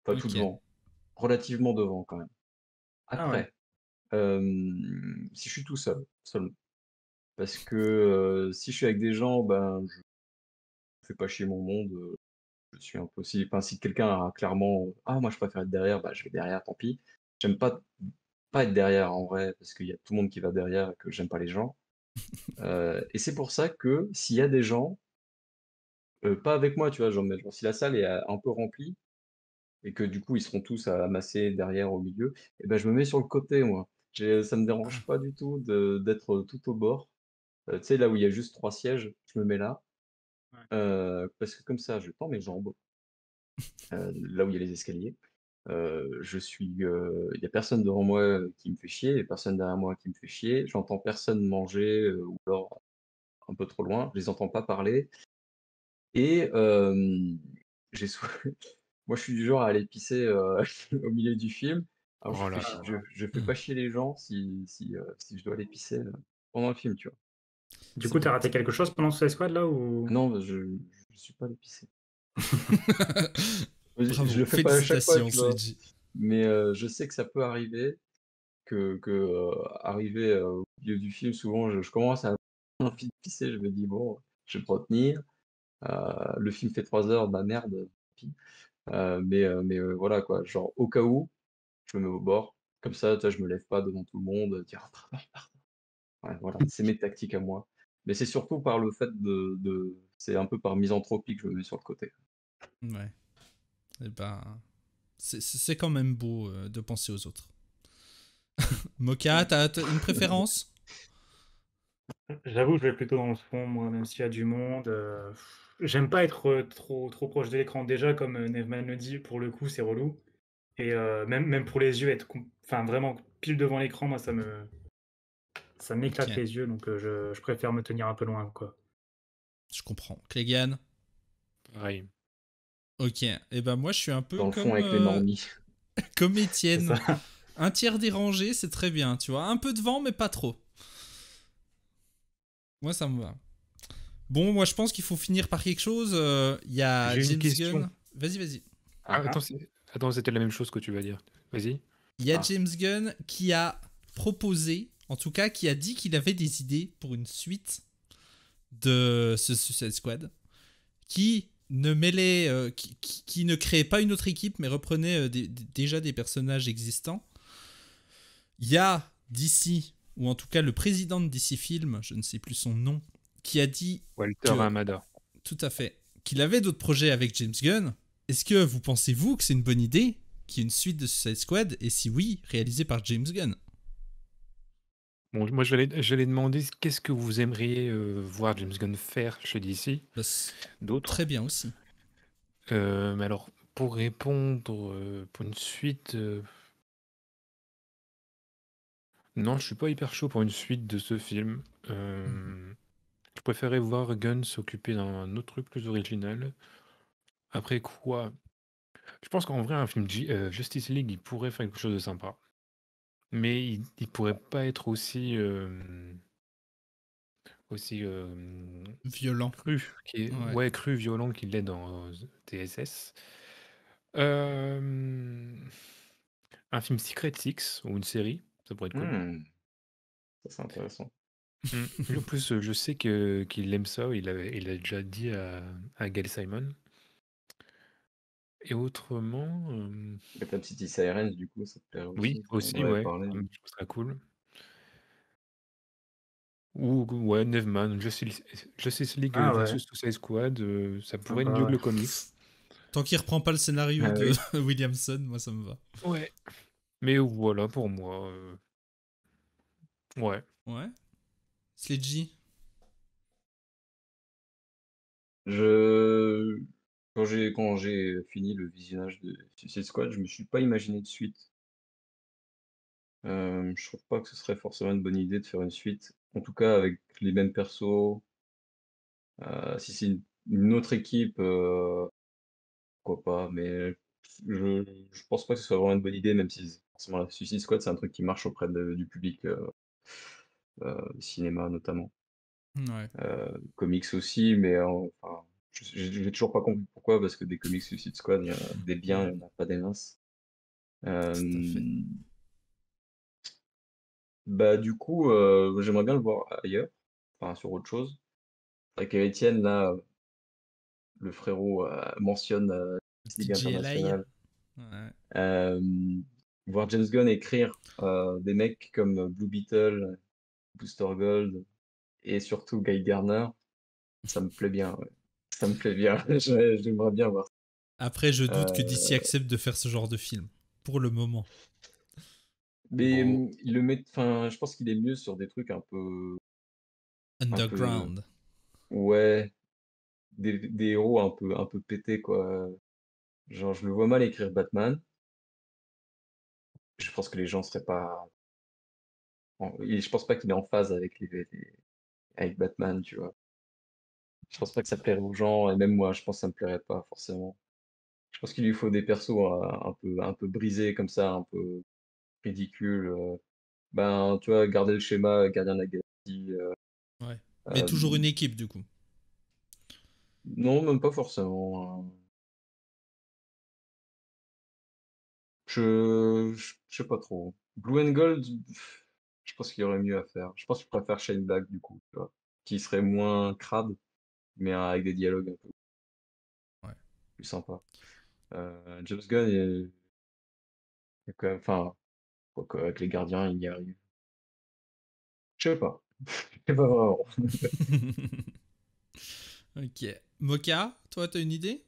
Enfin, tout Ok. devant, relativement devant quand même. Ah ouais. Après, si je suis tout seul, seulement. Parce que, si je suis avec des gens, ben, je fais pas chier mon monde, je suis un peu aussi, enfin, si quelqu'un a clairement: «Ah, moi je préfère être derrière», bah, je vais derrière, tant pis. J'aime pas être derrière en vrai, parce qu'il y a tout le monde qui va derrière et que j'aime pas les gens. Et c'est pour ça que s'il y a des gens, pas avec moi, tu vois? Genre si la salle est, un peu remplie, et que du coup ils seront tous amassés derrière, au milieu, et ben, je me mets sur le côté, moi. Ça me Ah, dérange pas du tout d'être tout au bord. Tu sais, là où il y a juste 3 sièges, je me mets là, Ouais. parce que comme ça, je tends mes jambes, là où il y a les escaliers, Il y a personne devant moi qui me fait chier, et personne derrière moi qui me fait chier. J'entends personne manger ou alors un peu trop loin. Je les entends pas parler. Et j'ai sou- moi, je suis du genre à aller pisser au milieu du film. Alors, Oh là là. je fais pas chier les gens si je dois aller pisser pendant le film, tu vois. Du C'est coup, t'as bien. raté quelque chose pendant Suicide Squad là ou... Non, je suis pas allé pisser. Je Bravo, le fais pas à chaque fois, félicitations, tu vois. Sledgy. Mais je sais que ça peut arriver, arriver au milieu du film, souvent, je commence à avoir envie de pisser. Je me dis, bon, je vais me retenir. Le film fait 3 heures, bah merde, tant pis. Voilà, quoi. Genre, au cas où, je me mets au bord. Comme ça, tu vois, je me lève pas devant tout le monde, dire ah, pardon, pardon. Ouais, voilà, c'est mes tactiques à moi. Mais c'est surtout par le fait c'est un peu par misanthropie que je me mets sur le côté. Ouais. Et ben, c'est quand même beau de penser aux autres. Mocha, t'as une préférence? J'avoue, je vais plutôt dans le fond, moi, même s'il y a du monde. J'aime pas être trop proche de l'écran. Déjà, comme Nevman le dit, pour le coup, c'est relou. Et même pour les yeux, enfin, vraiment pile devant l'écran, moi, ça m'éclate Ok, les yeux. Donc, je préfère me tenir un peu loin, quoi. je comprends. Clégan? Pareil. Ok, et ben moi je suis un peu Dans le fond, avec les normies. comme C'est Étienne. ça. Un tiers dérangé, c'est très bien, tu vois. Un peu de vent, mais pas trop. Moi, ça me va. Bon, moi, je pense qu'il faut finir par quelque chose. Il y a J'ai une James question. Gunn. Vas-y. Ah, Ah, ah, attends, c'était la même chose que tu vas dire. Vas-y. Il y a ah. James Gunn qui a proposé, en tout cas, qui a dit qu'il avait des idées pour une suite de ce Suicide Squad, qui ne mêlait, qui ne créait pas une autre équipe, mais reprenait déjà des personnages existants. Il y a DC, ou en tout cas le président de DC Film, je ne sais plus son nom, qui a dit Walter que, Hamada. tout à fait, qu'il avait d'autres projets avec James Gunn. Est-ce que vous pensez-vous que c'est une bonne idée qu'il y ait une suite de Suicide Squad, et si oui, réalisée par James Gunn? Bon, moi, j'allais demander qu'est-ce que vous aimeriez voir James Gunn faire chez DC, Bah, d'autres. très bien aussi. Mais alors, pour répondre, pour une suite, non, je suis pas hyper chaud pour une suite de ce film. Je préférais voir Gunn s'occuper d'un autre truc plus original. Après quoi, je pense qu'en vrai, un film Justice League, il pourrait faire quelque chose de sympa. Mais il pourrait pas être aussi Violent. cru, Ouais. ouais, cru, violent qu'il est dans TSS. Euh, un film Secret Six ou une série, ça pourrait être cool. Ça, c'est intéressant. En plus, je sais qu'il aime ça, il a déjà dit à Gail Simon. Et autrement, Gotham City Sirens, du coup, ça te plairait oui, aussi. On en aussi, avait ouais, parlé. je trouve que ce serait cool. Ou ouais, Nevman, Justice League Ah ouais, versus Suicide Squad, ça pourrait être sympa, mieux que ouais. le comics. Tant qu'il reprend pas le scénario Ah de oui. Williamson, moi ça me va. Ouais. Mais voilà, pour moi, ouais. Ouais. Sledgy. Je... Quand j'ai fini le visionnage de Suicide Squad, je me suis pas imaginé de suite. Je trouve pas que ce serait forcément une bonne idée de faire une suite. En tout cas, avec les mêmes persos. Si c'est une autre équipe, pourquoi pas. Mais je pense pas que ce soit vraiment une bonne idée, même si forcément la Suicide Squad, c'est un truc qui marche auprès du public cinéma notamment. Ouais. Comics aussi, mais enfin, j'ai toujours pas compris pourquoi, parce que des comics Suicide Squad, il y en a des biens, il y en a pas des masses. Tout à fait. Euh, Bah du coup, j'aimerais bien le voir ailleurs, enfin sur autre chose. C'est vrai qu'Étienne, là, le frérot, mentionne Ligue TGLI. internationale. Ouais. Euh, Voir James Gunn écrire des mecs comme Blue Beetle, Booster Gold et surtout Guy Gardner, ça me plaît bien, ouais. Ça me plaît bien. J'aimerais bien voir ça. Après, je doute que DC Euh, accepte de faire ce genre de film. Pour le moment. mais Bon, il le met, enfin, je pense qu'il est mieux sur des trucs un peu, Underground. ouais, des héros un peu pétés, quoi. Genre, je le vois mal écrire Batman. je pense que les gens seraient pas. Et je pense pas qu'il est en phase avec avec Batman, tu vois. Je pense pas que ça plairait aux gens, et même moi, je pense que ça me plairait pas forcément. Je pense qu'il lui faut des persos un peu brisés comme ça, un peu ridicules. Ben, tu vois, garder le schéma Gardien de la Galaxie. Ouais. Mais euh, toujours une équipe, du coup. non, même pas forcément. Je sais pas trop. Blue and Gold, je pense qu'il y aurait mieux à faire. Je pense que je préfère Shane Black, du coup, tu vois, qui serait moins crade, mais avec des dialogues un peu Ouais. plus sympas. James Gunn, il est quand même, enfin, quoique avec les gardiens, il y arrive. Je sais pas. Je sais pas vraiment. Ok. Mocha, toi, t'as une idée?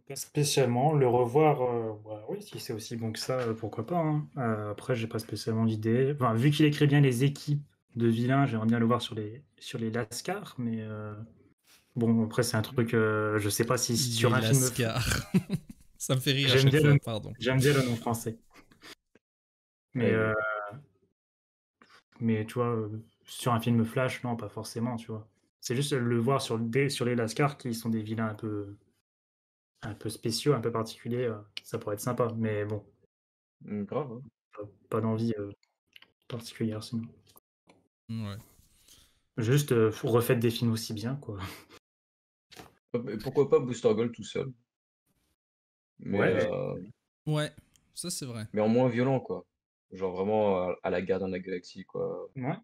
Pas spécialement. Le revoir, bah oui, si c'est aussi bon que ça, pourquoi pas, hein. Après, j'ai pas spécialement d'idée. Enfin, vu qu'il écrit bien les équipes de vilains, j'aimerais bien le voir sur les Lascars, mais bon, après, c'est un truc, je sais pas si Les sur un film. Lascars. Ça me fait rire à J'aime chaque bien fois, pardon. j'aime bien le nom français. Mais, Ouais, mais tu vois, sur un film Flash, non, pas forcément, tu vois. C'est juste le voir sur les Lascars qui sont des vilains un peu spéciaux, un peu particuliers, ça pourrait être sympa. Mais bon, grave, hein. pas d'envie particulière sinon. Ouais. Juste, refaites des films aussi bien, quoi. Mais pourquoi pas Booster Gold tout seul, mais, Ouais, Ouais, ça c'est vrai. mais en moins violent, quoi. Genre vraiment à la Gardien de la Galaxie, quoi. ouais,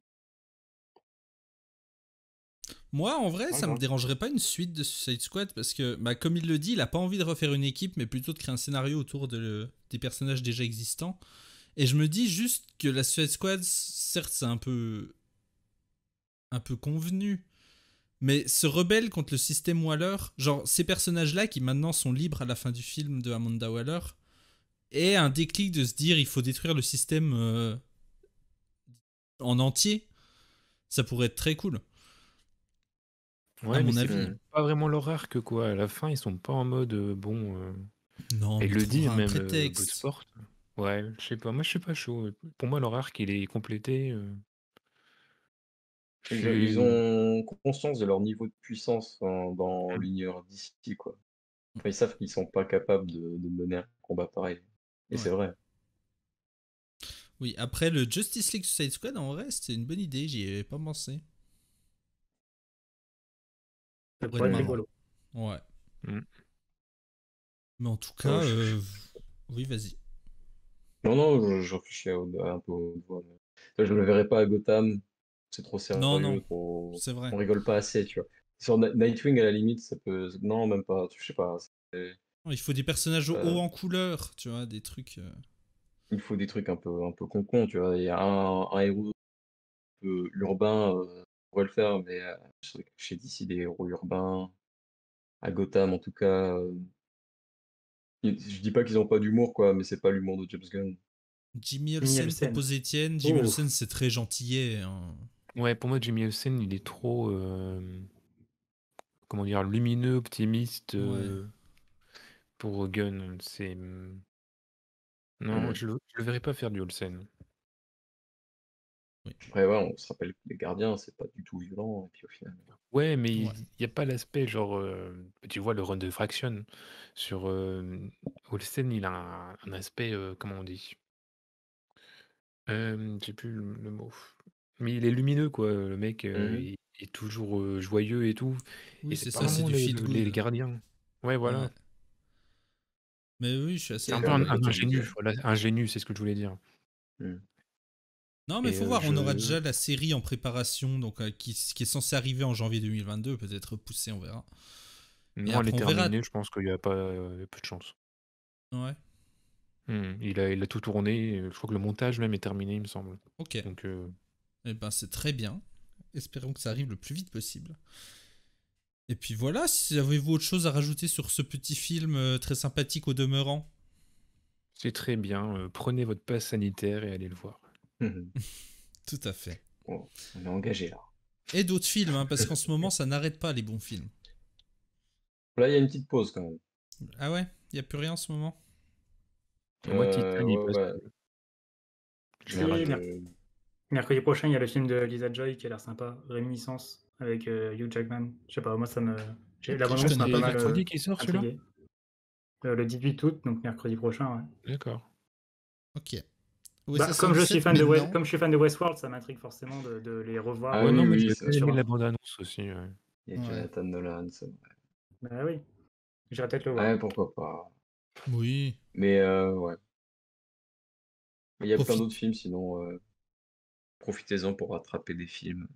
Moi, en vrai, ouais, ça me grave. dérangerait pas une suite de Suicide Squad parce que, bah, comme il le dit, il a pas envie de refaire une équipe, mais plutôt de créer un scénario autour des personnages déjà existants. Et je me dis juste que la Suicide Squad, certes, c'est un peu convenu, mais se rebelle contre le système Waller, genre ces personnages-là qui maintenant sont libres à la fin du film de Amanda Waller, et un déclic de se dire il faut détruire le système en entier, ça pourrait être très cool, à Ouais, mais mon c'est avis. Hmm. pas vraiment leur arc, quoi. À la fin, ils sont pas en mode bon. Non, Et mais il il le dit, trouvera un même prétexte. Bloodsport. Ouais, je sais pas. Moi, je suis pas chaud. Pour moi, leur arc, il est complété. Je Ils suis. ont conscience de leur niveau de puissance dans Mm. l'univers d'ici, quoi. Enfin, ils savent qu'ils sont pas capables de mener un combat pareil. Et c'est Ouais. vrai. Oui, après le Justice League Suicide Squad, en vrai, c'était une bonne idée, j'y avais pas pensé. Ça Ça pourrait être pourrait être Hmm. marrant. rigolo. Ouais. Mm. Mais en tout Non, cas, oui, vas-y. je réfléchis un peu au voix. Je ne le verrai pas à Gotham. C'est trop Non, non, sérieux, trop. c'est vrai. On rigole pas assez, tu vois. Sur Nightwing, à la limite, ça peut. Non, même pas. Je sais pas. Il faut des personnages Euh, hauts en couleur, tu vois, des trucs. il faut des trucs un peu con, tu vois. Il y a un héros un peu urbain pourrait le faire, mais chez DC, des héros urbains, à Gotham en tout cas. Je dis pas qu'ils ont pas d'humour, quoi, mais c'est pas l'humour de James Gunn. Jimmy Olsen Nielsen. propose Étienne. Jimmy Oh, Olsen, c'est très gentillet, hein. Ouais, pour moi, Jimmy Olsen, il est trop. Comment dire, lumineux, optimiste Ouais. pour Gunn. C'est. Non, Hmm. je le verrai pas faire du Olsen. Oui. Après, ouais, on se rappelle que les gardiens, c'est pas du tout violent, et puis au final. Ouais, mais Ouais. il n'y a pas l'aspect genre, tu vois le run de Fraction sur Olsen, il a un aspect, comment on dit? J'ai plus le mot. Mais il est lumineux quoi, le mec, Mhm. il est toujours, joyeux et tout et Oui, c'est c'est pas ça, c'est vraiment du feel les good. gardiens. Ouais, Ouais. voilà. Mais oui, je suis assez C'est un peu d'accord. Faire de la un beauté ingénu, visuelle. voilà, ingénu, c'est ce que je voulais dire Hmm. Non, mais et faut voir, on aura je déjà la série en préparation, donc qui est censée arriver en janvier 2022, peut-être repoussée, on verra. Et non, elle est après, on verra. terminée, je pense qu'il y a pas, peu de chance. Ouais, Il a tout tourné, je crois que le montage même est terminé, il me semble. ok. Donc Eh ben, c'est très bien. Espérons que ça arrive le plus vite possible. Et puis voilà, si avez-vous autre chose à rajouter sur ce petit film très sympathique au demeurant? c'est très bien, prenez votre passe sanitaire et allez le voir. Mhm. Tout à fait. Bon, on est engagé là. Et d'autres films, hein, parce qu'en ce moment, ça n'arrête pas les bons films. Là, il y a une petite pause quand même. Ah ouais, y a plus rien en ce moment? Moi, Titan, il Ouais, passe. ouais. Je l'ai Si, Ouais, raté. mercredi prochain, il y a le film de Lisa Joy qui a l'air sympa, Réminiscence, avec Hugh Jackman. Je sais pas, moi, Ok, la je bande-annonce connais m'a C'est pas pas du mal tout. mercredi qui sort celui-là? intrigué. Le 18 août, donc mercredi prochain, ouais. D'accord. Ok. Ouais, ça Bah, sort le 7, mais non. comme je suis fan de Westworld, ça m'intrigue forcément de les revoir Ah Ouais, oui, non, mais oui, j'avais c'est bien vrai. aimé sur la un. bande-annonce aussi. Ouais. Il y a Ouais. Jonathan Nolan, c'est vrai. Bah oui, j'irai peut-être le voir. Ouais, pourquoi pas. Oui. Mais ouais. Il y a plein d'autres Profite. films, sinon profitez-en pour rattraper des films.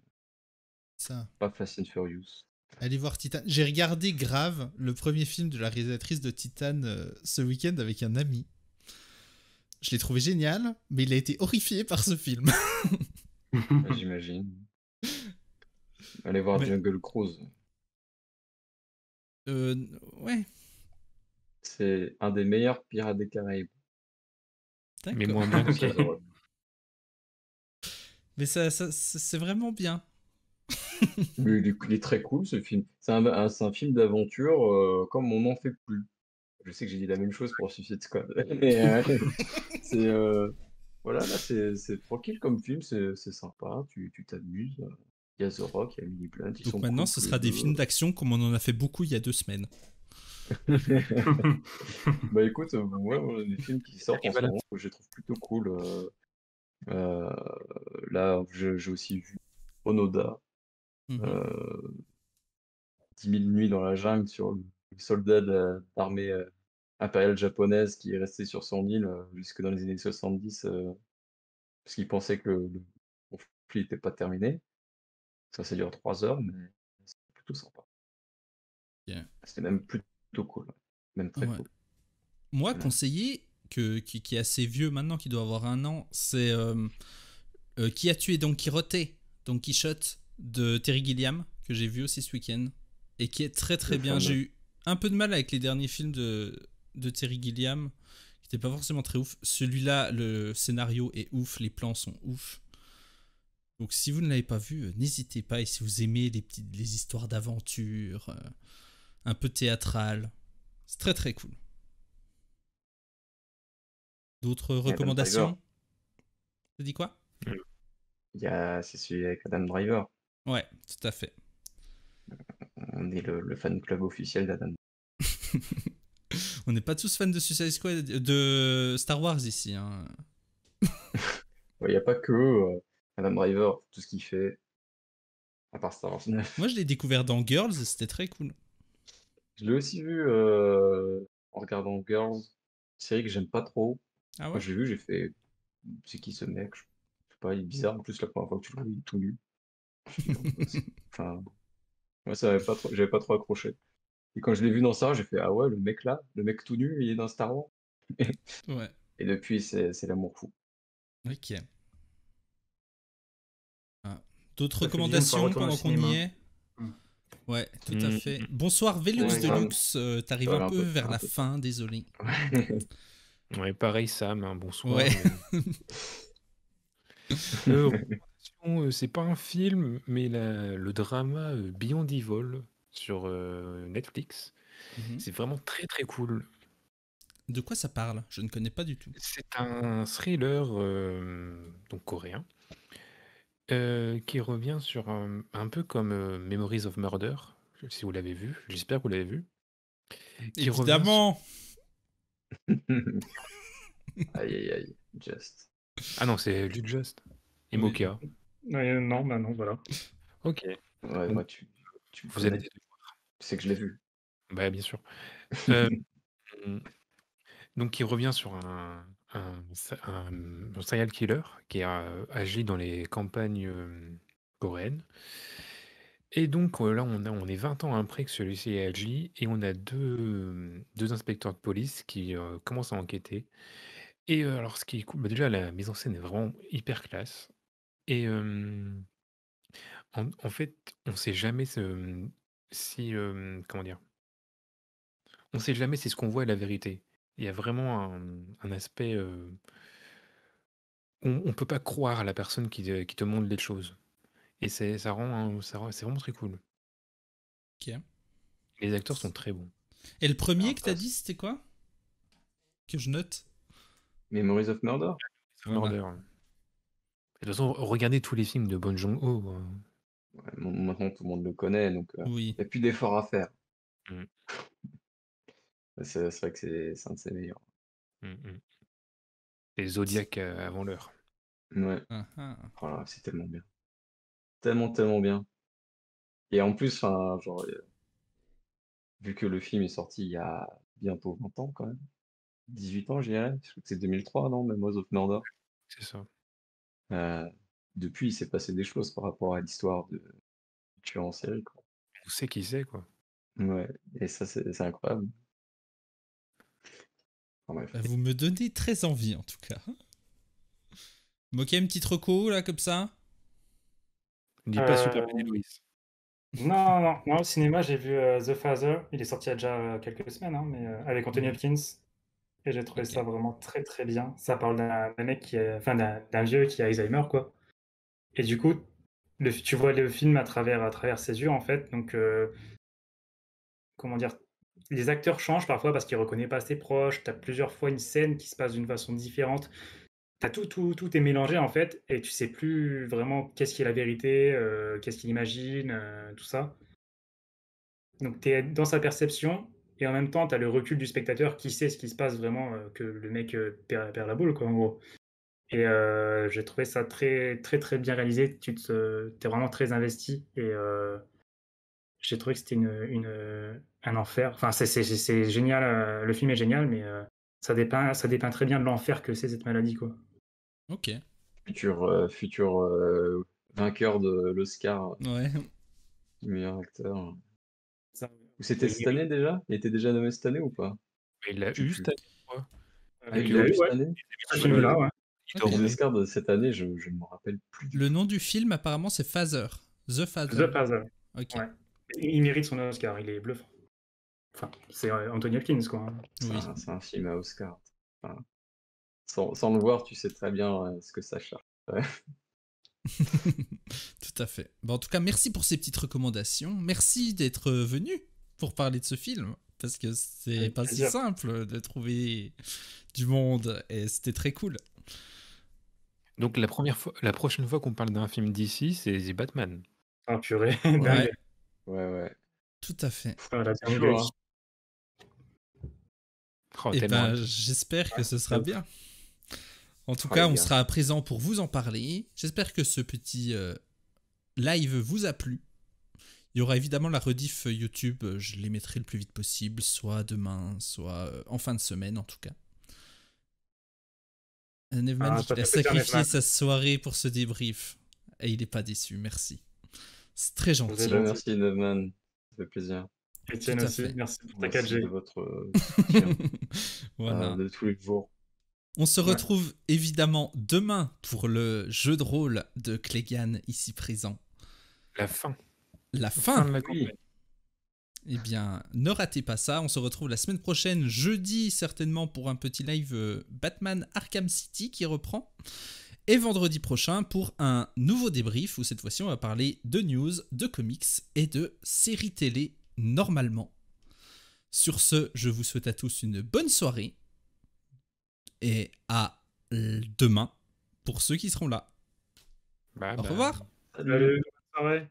Ça. Pas Fast and Furious. Allez voir Titan. J'ai regardé grave le premier film de la réalisatrice de Titan ce week-end avec un ami. Je l'ai trouvé génial, mais il a été horrifié par ce film. J'imagine. Allez voir Mais, Jungle Cruise. euh, ouais, C'est un des meilleurs Pirates des Caraïbes. Mais d'accord. moins bien que Ça, Titan. Mais c'est vraiment bien. Mais il est très cool ce film. C'est un film d'aventure comme on n'en fait plus. Je sais que j'ai dit la même chose pour Suicide Squad. Mais c'est voilà, là c'est tranquille comme film, c'est sympa, tu t'amuses. Il y a The Rock, il y a Emily Blunt, ils Donc sont maintenant, cool ce tous les sera des deux. films d'action comme on en a fait beaucoup il y a 2 semaines. Bah écoute, moi, les films qui sortent en Arrive à ce la moment, je les trouve plutôt cool. Euh, là, j'ai aussi vu Onoda, Mhm. euh, 10 000 nuits dans la jungle sur le soldat d'armée impériale japonaise qui est resté sur son île jusque dans les années 70 parce qu'il pensait que le conflit n'était pas terminé. Ça dure 3 heures, mais c'est plutôt sympa. Yeah. C'était même plutôt cool, même très Ouais. cool. Moi, Voilà. conseiller, qui est assez vieux maintenant, qui doit avoir 1 an, c'est Qui a tué Don Quirote, Don Quichotte, de Terry Gilliam, que j'ai vu aussi ce week-end, et qui est très très Le bien. J'ai fameux. eu un peu de mal avec les derniers films de Terry Gilliam, qui n'étaient pas forcément très ouf. Celui-là, le scénario est ouf, les plans sont ouf. Donc si vous ne l'avez pas vu, n'hésitez pas, et si vous aimez les histoires d'aventure, un peu théâtrales, c'est très très cool. D'autres Adam Driver. recommandations? Tu dis quoi? C'est celui avec Adam Driver. Ouais, tout à fait. On est le fan club officiel d'Adam. On n'est pas tous fans de Suicide Squad, de Star Wars ici. Hein. Il n'y a pas que Adam Driver, tout ce qu'il fait, à part Star Wars 9. Moi, je l'ai découvert dans Girls et c'était très cool. Je l'ai aussi vu en regardant Girls, une série que j'aime pas trop. Ah Quand ouais? j'ai vu, j'ai fait, c'est qui ce mec? Je sais pas, il est bizarre. En plus, la première fois que tu le vois, il est tout nu. Je dis, enfin, moi, j'avais pas trop accroché. Et quand je l'ai vu dans Star Wars, j'ai fait, ah ouais, le mec là, le mec tout nu, il est dans Star Wars. Ouais. Et depuis, c'est l'amour fou. Ok. Ah. D'autres Ça fait du bien de pouvoir recommandations retourner au pendant qu'on y cinéma. est? Mm. Ouais, tout à fait. Bonsoir Velux Ouais, grave. Deluxe. T'arrives Ça un va peu vers un la peu. fin, désolé. Ouais, pareil, Sam, hein, bonsoir. Ouais. Recommandation, c'est pas un film, mais le drama Beyond Evil sur Netflix. Mhm. C'est vraiment très très cool. De quoi ça parle? Je ne connais pas du tout. C'est un thriller donc coréen qui revient sur un peu comme Memories of Murder, si vous l'avez vu. J'espère que vous l'avez vu. Qui revient sur... Évidemment! Aïe, aïe, aïe, Just. Ah non, c'est Just et Oui. Mocha. Non, bah non, voilà. Ok. Ouais, Donc, moi, tu me vous allez... connais. Tu sais que je l'ai vu. Bah, bien sûr. Euh, donc, qui revient sur un serial killer qui a agi dans les campagnes coréennes. Et donc là, on est 20 ans après que celui-ci ait agi, et on a deux inspecteurs de police qui commencent à enquêter. Et alors, ce qui est cool, bah, déjà, la mise en scène est vraiment hyper classe. Et en fait, on sait jamais si, comment dire, on sait jamais si ce qu'on voit est la vérité. Il y a vraiment un aspect, on peut pas croire à la personne qui te montre les choses. Et c'est vraiment très cool. Ok. Les acteurs sont très bons. Et le premier Alors, que t'as dit, c'était quoi? Que je note? Memories of Murder? Voilà. Murder. De toute façon, regardez tous les films de Bong Joon-ho. Ouais, maintenant, tout le monde le connaît, donc il Oui. n'y a plus d'efforts à faire. Mm. C'est vrai que c'est un de ses meilleurs. Les Zodiac avant l'heure. Ouais. Ah, ah. Oh là, c'est tellement bien. Tellement, tellement bien. Et en plus, enfin, genre, vu que le film est sorti il y a bientôt 20 ans, quand même. 18 ans, je dirais. Je crois que c'est 2003, non? Memories of Murder. C'est ça. Depuis, il s'est passé des choses par rapport à l'histoire du tueur en série, quoi. On sait qui c'est, quoi. Ouais, et ça, c'est incroyable. Enfin, bref. Bah, vous me donnez très envie, en tout cas. Moquer une petite reco, là, comme ça? Dis pas Superman et Lois. Non, au cinéma, j'ai vu The Father. Il est sorti il y a déjà quelques semaines, hein, mais avec Anthony Hopkins. Et j'ai trouvé Ok. ça vraiment très très bien. Ça parle d'un mec qui est, enfin d'un vieux qui a Alzheimer, quoi. Et du coup, tu vois le film à travers ses yeux, en fait. Donc, comment dire, les acteurs changent parfois parce qu'ils ne reconnaissent pas ses proches. Tu as plusieurs fois une scène qui se passe d'une façon différente. T'as tout est mélangé, en fait, et tu sais plus vraiment qu'est-ce qui est la vérité, qu'est-ce qu'il imagine, tout ça. Donc tu es dans sa perception, et en même temps, tu as le recul du spectateur qui sait ce qui se passe vraiment, que le mec perd la boule, quoi, en gros. Et j'ai trouvé ça très, très, très bien réalisé. T'es vraiment très investi, et j'ai trouvé que c'était un enfer. Enfin, c'est génial, le film est génial, mais ça dépeint très bien l'enfer que c'est cette maladie, quoi. Ok. Futur vainqueur de l'Oscar Ouais. du meilleur acteur. Ça, Ou c'était cette année déjà? Il était déjà nommé cette année ou pas? Mais il l'a Je sais eu plus. cette année, je crois. Ah, il il l'a l'a eu eu, cette ouais. année? Ce film-là, ouais. Il Ok. Les dormait. Oscars de cette année, je ne me rappelle plus du Le tout. nom du film, apparemment, c'est Father. The Father. The Father. Ok. Ouais. Il mérite son Oscar, il est bluffant. Enfin, c'est Anthony Hopkins, quoi. Oui. C'est un film à Oscar. Enfin, sans le voir, tu sais très bien ce que ça cherche. Ouais. Tout à fait. Bon, en tout cas, merci pour ces petites recommandations. Merci d'être venu pour parler de ce film. Parce que c'est Avec pas si plaisir. simple de trouver du monde. Et c'était très cool. Donc la prochaine fois qu'on parle d'un film d'ici, c'est The Batman. Ah, purée, Ouais, dingue. Ouais. tout à fait. Ah, la C'est chaud, dinguerie. hein. Oh, Et tellement ben, hâte. j'espère que ce sera bien. En tout Oh, cas, les on gars. sera présent pour vous en parler. J'espère que ce petit live vous a plu. Il y aura évidemment la rediff YouTube. Je les mettrai le plus vite possible, soit demain, soit en fin de semaine en tout cas. Nevman Ah, dit ça qu'il a fait plaisir, sacrifié Nevman. sa soirée pour ce débrief. Et il n'est pas déçu, merci. C'est très Vous êtes gentil. gentil. Merci, Neumann. Ça fait plaisir. Etienne Tout à aussi, fait. merci pour ta Merci 4G. de votre soutien Voilà. de tous les jours. On se Ouais. retrouve évidemment demain pour le jeu de rôle de Clégan ici présent. La fin. La Fin fin. de la Oui. campagne. Eh bien, ne ratez pas ça. On se retrouve la semaine prochaine, jeudi certainement, pour un petit live Batman Arkham City qui reprend. Et vendredi prochain pour un nouveau débrief où cette fois-ci on va parler de news, de comics et de séries télé normalement. Sur ce, je vous souhaite à tous une bonne soirée et à demain pour ceux qui seront là. Bye Au bye. revoir. Salut. Salut, bonne soirée.